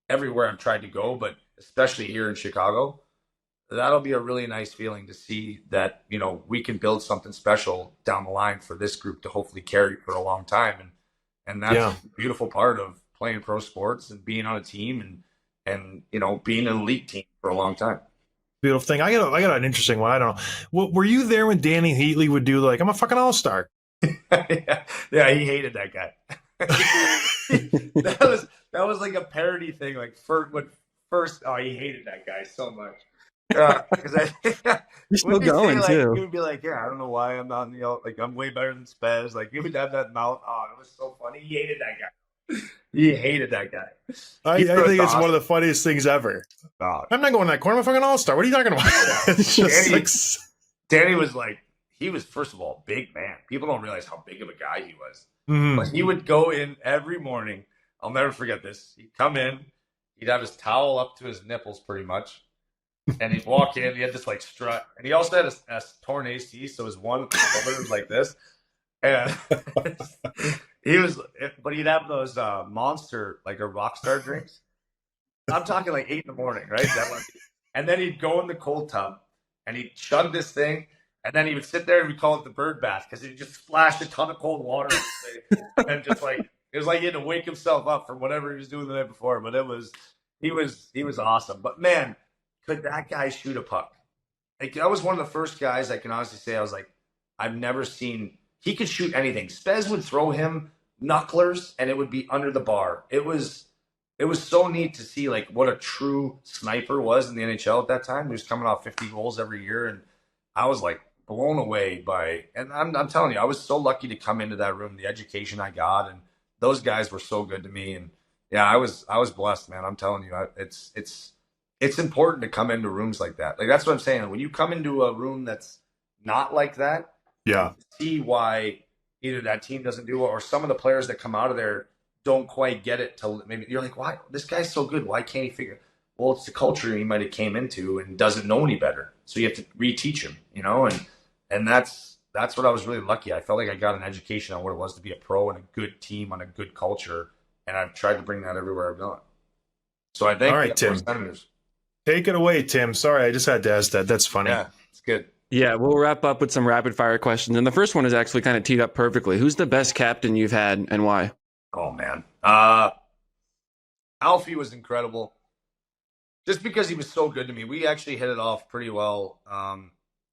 everywhere I've tried to go, but especially here in Chicago, that'll be a really nice feeling to see that, we can build something special down the line for this group to hopefully carry for a long time. And that's the beautiful part of playing pro sports and being on a team and being an elite team for a long time. Beautiful thing. I got an interesting one. I don't know. Were you there when Dany Heatley would do like, I'm a fucking all-star? Yeah, he hated that guy. that was like a parody thing. Like he hated that guy so much. Because he's still going too. He would be like, "Yeah, I don't know why I'm not, like, I'm way better than Spez." Like, he would have that mouth. Oh, it was so funny. He hated that guy. He hated that guy. I think it's one of the funniest things ever. I'm not going in that corner. I'm a fucking all-star. What are you talking about? It's just Danny was like, he was, first of all, big man. People don't realize how big of a guy he was. Mm-hmm. But he would go in every morning. I'll never forget this. He'd come in. He'd have his towel up to his nipples pretty much. And he'd walk in. He had this like strut. And he also had a torn AC. So his one was like this. And but he'd have those Monster, like a Rockstar drinks. I'm talking like 8 in the morning, right? And then he'd go in the cold tub and he'd chug this thing. And then he would sit there and we call it the bird bath, because he'd just splash a ton of cold water on his face. And just like, it was like he had to wake himself up from whatever he was doing the night before. But he was awesome. But man, could that guy shoot a puck? Like, that was one of the first guys I can honestly say, I was like, I've never seen, he could shoot anything. Spez would throw him knucklers and it would be under the bar. It was so neat to see like what a true sniper was in the NHL at that time. He was coming off 50 goals every year, and I was like blown away by, and I'm telling you, I was so lucky to come into that room, the education I got, and those guys were so good to me. And yeah, I was blessed, man. I'm telling you, it's important to come into rooms like that. Like, that's what I'm saying. When you come into a room that's not like that, yeah, see why either that team doesn't do it, or some of the players that come out of there don't quite get it. Till maybe you're like, why, this guy's so good, why can't he figure? Well, it's the culture he might have came into and doesn't know any better, so you have to reteach him, and that's what I was really lucky. I felt like I got an education on what it was to be a pro and a good team on a good culture, and I've tried to bring that everywhere I've gone. So I think, all right, Tim, take it away, Tim. Sorry, I just had to ask that. That's funny. Yeah, it's good. Yeah, we'll wrap up with some rapid fire questions. And the first one is actually kind of teed up perfectly. Who's the best captain you've had and why? Oh, man. Alfie was incredible. Just because he was so good to me. We actually hit it off pretty well.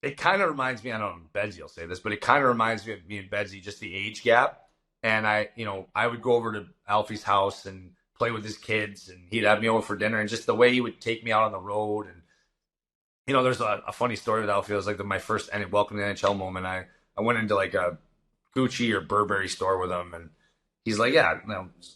It kind of reminds me, I don't know if Bedsy will say this, but it kind of reminds me of me and Bedsy, just the age gap. And I would go over to Alfie's house and play with his kids, and he'd have me over for dinner, and just the way he would take me out on the road. And there's a funny story with Alfie. It was like my first welcome to the NHL moment. I went into like a Gucci or Burberry store with him, and he's like, yeah,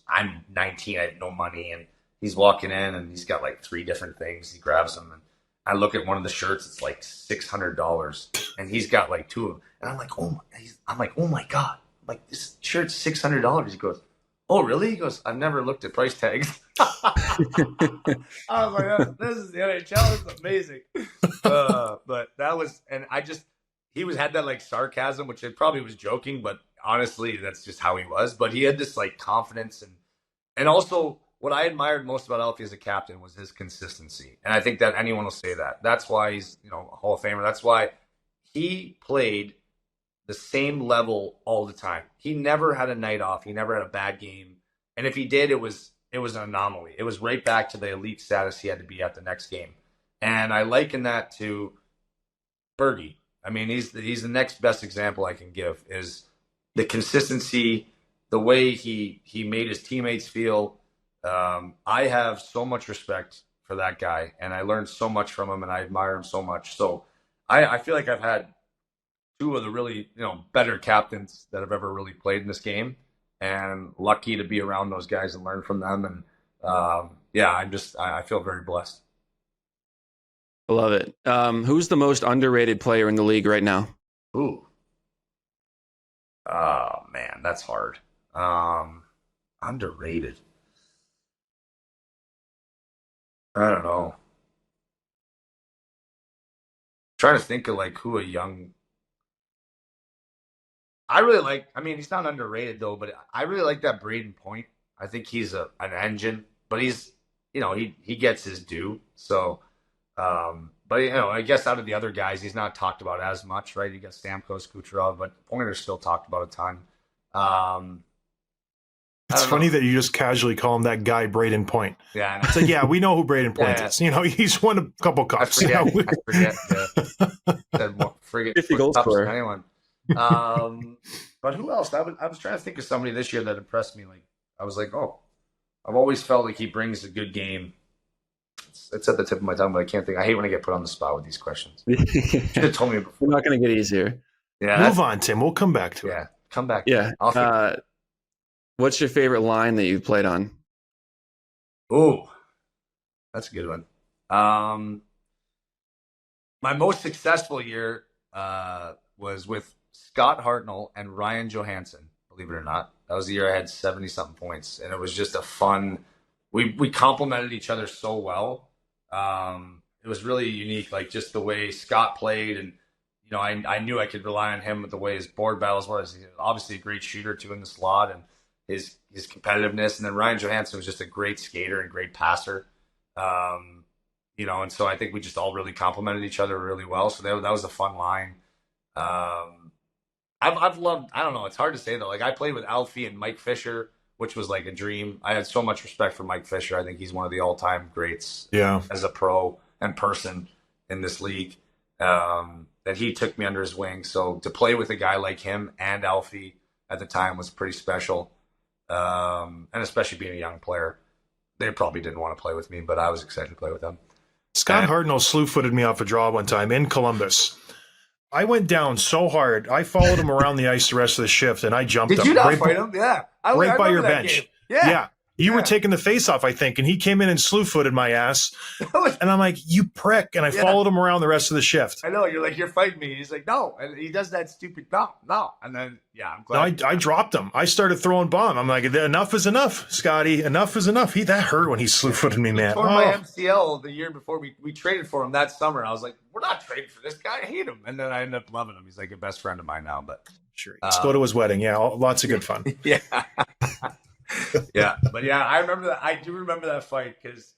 I'm 19, I have no money. And he's walking in and he's got like 3 different things. He grabs them, and I look at one of the shirts, it's like $600, and he's got like 2 of them. And I'm like, oh my God. I'm like, this shirt's $600. He goes, oh, really? He goes, I've never looked at price tags. I was like, this is the NHL. This is amazing. But that was, and he had that like sarcasm, which it probably was joking, but honestly, that's just how he was. But he had this like confidence, and also what I admired most about Alfie as a captain was his consistency. And I think that anyone will say that. That's why he's, a Hall of Famer. That's why he played the same level all the time. He never had a night off. He never had a bad game. And if he did, it was an anomaly. It was right back to the elite status he had to be at the next game. And I liken that to Bergie. I mean, he's the next best example I can give is the consistency, the way he made his teammates feel. I have so much respect for that guy, and I learned so much from him, and I admire him so much. So I feel like I've had two of the really better captains that have ever really played in this game, and lucky to be around those guys and learn from them. And I feel very blessed. I love it. Who's the most underrated player in the league right now? Ooh. Oh, man, that's hard. Underrated. I don't know. Trying to think of who a young. I really like. I mean, he's not underrated though, but I really like that Braden Point. I think he's an engine, but he's he gets his due. So, but I guess out of the other guys, he's not talked about as much, right? You got Stamkos, Kucherov, but Pointer's still talked about a ton. It's funny that you just casually call him that guy Braden Point. Yeah, it's like, yeah, we know who Braden Point is. He's won a couple cups. I forget 50 goals scorer. Anyone. But who else? I was trying to think of somebody this year that impressed me. I was like, oh, I've always felt like he brings a good game. It's at the tip of my tongue, but I can't think. I hate when I get put on the spot with these questions. You should have told me before. We're not going to get easier. Yeah, move on, Tim. We'll come back to it. Yeah, come back. Yeah. What's your favorite line that you've played on? Oh, that's a good one. My most successful year was with Scott Hartnell and Ryan Johansson, believe it or not. That was the year I had 70-something points, and it was just a fun – we complemented each other so well. It was really unique, just the way Scott played, and I knew I could rely on him with the way his board battles were. He's obviously a great shooter, too, in the slot, and his competitiveness. And then Ryan Johansson was just a great skater and great passer. And so I think we just all really complemented each other really well. So that was a fun line. I've loved, I don't know, it's hard to say though. I played with Alfie and Mike Fisher, which was a dream. I had so much respect for Mike Fisher. I think he's one of the all-time greats as a pro and person in this league. That he took me under his wing. So to play with a guy like him and Alfie at the time was pretty special. And especially being a young player, they probably didn't want to play with me, but I was excited to play with them. Scott Hartnell slew-footed me off a draw one time in Columbus. I went down so hard. I followed him around the ice the rest of the shift, and I jumped him. Did you not fight him? Yeah. Right by your bench. Game. Yeah. You were taking the face-off, I think, and he came in and slew-footed my ass. And I'm like, you prick. And I followed him around the rest of the shift. I know. You're like, you're fighting me. He's like, no. And he does that stupid, no. And then, I'm glad. No, I dropped him. I started throwing bomb. I'm like, enough is enough, Scotty. Enough is enough. That hurt when he slew-footed me, man. He tore my MCL the year before we traded for him that summer. I was like, we're not trading for this guy. I hate him. And then I ended up loving him. He's like a best friend of mine now. But sure. Let's go to his wedding. Yeah, lots of good fun. Yeah. But I remember that. I do remember that fight because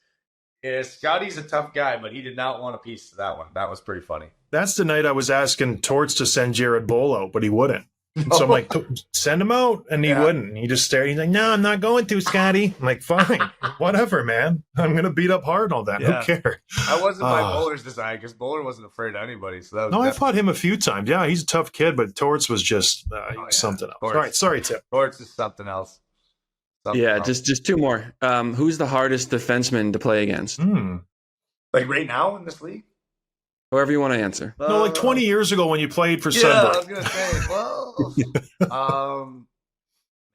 Scotty's a tough guy, but he did not want a piece of that one. That was pretty funny. That's the night I was asking Torts to send Jared Bowl out, but he wouldn't. So I'm like, send him out, and he wouldn't. He just stared. He's like, no, I'm not going to, Scotty. I'm like, fine, whatever, man. I'm gonna beat up hard all that. Who cares? I wasn't my Bowler's design because Bowler wasn't afraid of anybody. So that was I fought him a few times. Yeah, he's a tough kid, but Torts was just something else. Torts. All right, sorry, Tim. Torts is something else. Just two more. Who's the hardest defenseman to play against? Right now in this league? However you want to answer. No, 20 years ago when you played for Sudbury. I was going to say,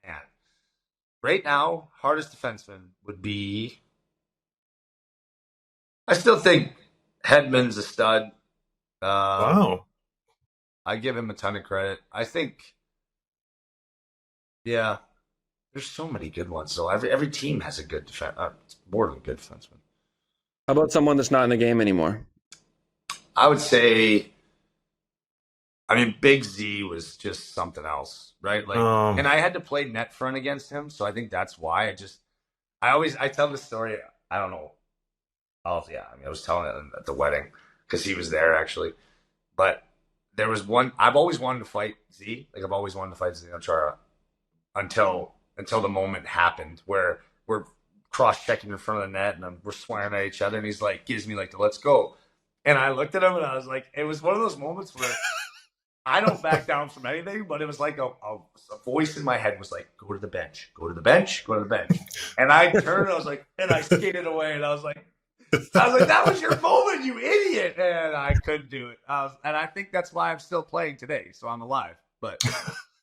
man. Right now, hardest defenseman would be, I still think Hedman's a stud. Wow. I give him a ton of credit. I think, there's so many good ones. So every team has a good more than a good defenseman. How about someone that's not in the game anymore? I would say, Big Z was just something else, right? And I had to play net front against him, so I think that's why. I tell the story. I don't know. Oh yeah, I mean, I was telling it at the wedding because he was there actually. But there was one. I've always wanted to fight Z. Like I've always wanted to fight Zdeno Chara until the moment happened where we're cross checking in front of the net and we're swearing at each other, and he's like, gives me like the let's go, and I looked at him and I was like, it was one of those moments where I don't back down from anything, but it was like a voice in my head was like, go to the bench, go to the bench, go to the bench. And I turned and I was like, and I skated away and I was like, that was your moment, you idiot. And I couldn't do it. And I think that's why I'm still playing today. So I'm alive. But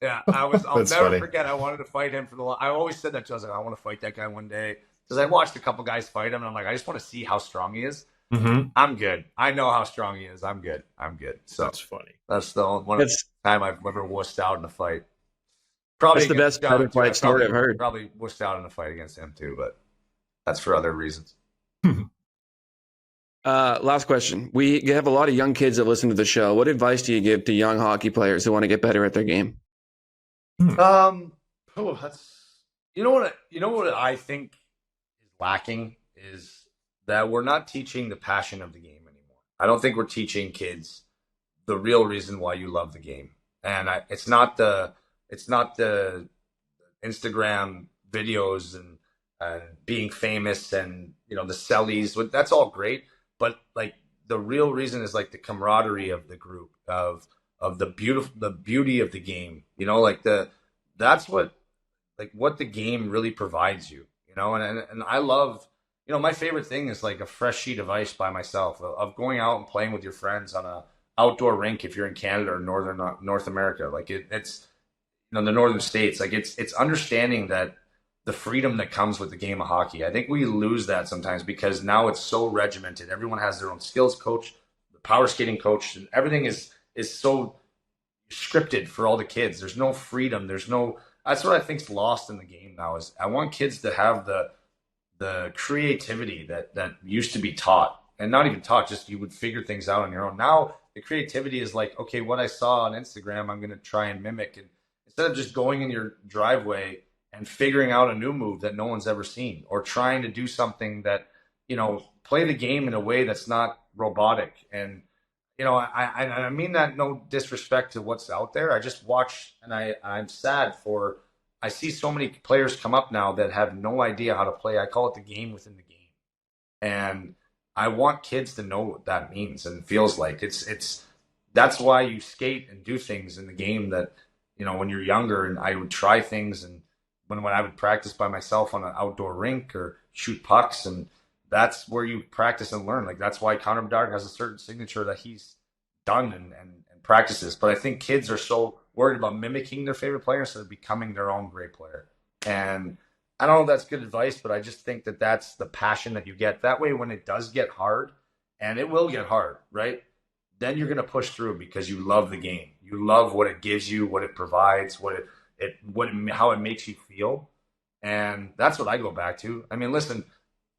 yeah, I'll never forget. I wanted to fight him I always said that to us. Like, I want to fight that guy one day. Because I watched a couple guys fight him and I'm like, I just want to see how strong he is. Mm-hmm. I'm good. I know how strong he is. I'm good. So that's funny. That's the one time I've ever wussed out in a fight. Probably that's the best better fight story I've heard. Probably wussed out in a fight against him too, but that's for other reasons. Last question. We have a lot of young kids that listen to the show. What advice do you give to young hockey players who want to get better at their game? That's you know what I think is lacking is that we're not teaching the passion of the game anymore. I don't think we're teaching kids the real reason why you love the game. And it's not the Instagram videos and being famous and, the sellies. That's all great. But like the real reason is like the camaraderie of the group of the beauty of the game, that's what the game really provides you, and I love, my favorite thing is like a fresh sheet of ice by myself, of going out and playing with your friends on a outdoor rink if you're in Canada or North America. Like it's the northern states. Like it's understanding that the freedom that comes with the game of hockey. I think we lose that sometimes because now it's so regimented. Everyone has their own skills coach, the power skating coach, and everything is so scripted for all the kids. There's no freedom. That's what I think's lost in the game now. Is I want kids to have the creativity that used to be taught, and not even taught, just you would figure things out on your own. Now the creativity is like, okay, what I saw on Instagram, I'm going to try and mimic. And instead of just going in your driveway and figuring out a new move that no one's ever seen, or trying to do something that, play the game in a way that's not robotic. And, I mean that no disrespect to what's out there. I just watch and I'm sad I see so many players come up now that have no idea how to play. I call it the game within the game. And I want kids to know what that means and feels like. That's why you skate and do things in the game that, when you're younger, and I would try things, and when I would practice by myself on an outdoor rink or shoot pucks, and that's where you practice and learn. Like that's why Connor Bedard has a certain signature that he's done and practices. But I think kids are so worried about mimicking their favorite player instead of becoming their own great player. And I don't know if that's good advice, but I just think that that's the passion that you get. That way, when it does get hard, and it will get hard, right? Then you're going to push through because you love the game. You love what it gives you, what it provides, how it makes you feel. And that's what I go back to. I mean, listen,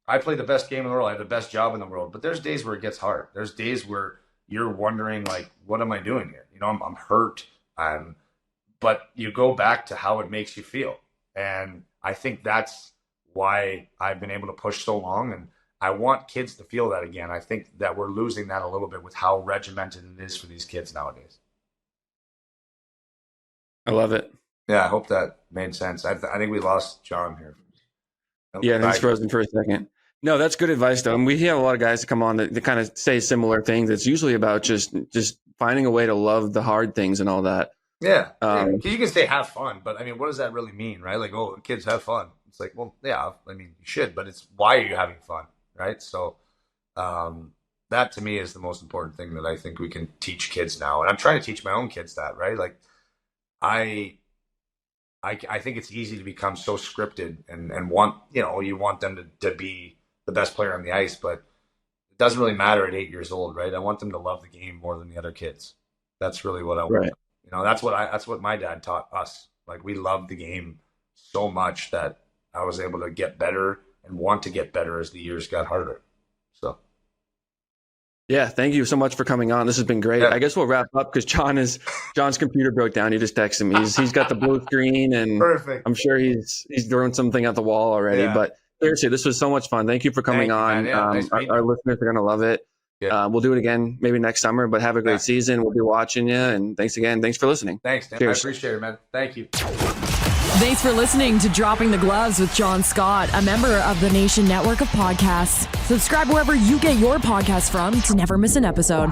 I play the best game in the world. I have the best job in the world, but there's days where it gets hard. There's days where you're wondering, like, what am I doing here? I'm hurt. But you go back to how it makes you feel. And I think that's why I've been able to push so long. And I want kids to feel that again. I think that we're losing that a little bit with how regimented it is for these kids nowadays. I love it. Yeah, I hope that made sense. I think we lost John here. Yeah, he's frozen for a second. No, that's good advice, though. And we have a lot of guys that come on that kind of say similar things. It's usually about just finding a way to love the hard things and all that. Yeah. You can say have fun, but I mean, what does that really mean, right? Like, oh, kids have fun. It's like, well, yeah, I mean, you should, but it's why are you having fun, right? So that to me is the most important thing that I think we can teach kids now. And I'm trying to teach my own kids that, right? Like, I think it's easy to become so scripted and want, you want them to be the best player on the ice, but it doesn't really matter at 8 years old, right? I want them to love the game more than the other kids. That's really what I want. Right. That's what my dad taught us. Like, we loved the game so much that I was able to get better and want to get better as the years got harder. So. Yeah, thank you so much for coming on. This has been great. Yeah. I guess we'll wrap up because John's computer broke down. He just texted me. He's got the blue screen, and perfect. I'm sure he's throwing something at the wall already. Yeah. But Seriously, this was so much fun. Thank you for coming on. Yeah, nice our listeners are going to love it. Yeah. We'll do it again maybe next summer, but have a great season. We'll be watching you. And thanks again. Thanks for listening. Thanks, Dan. Cheers. I appreciate it, man. Thank you. Thanks for listening to Dropping the Gloves with John Scott, a member of the Nation Network of Podcasts. Subscribe wherever you get your podcasts from to never miss an episode.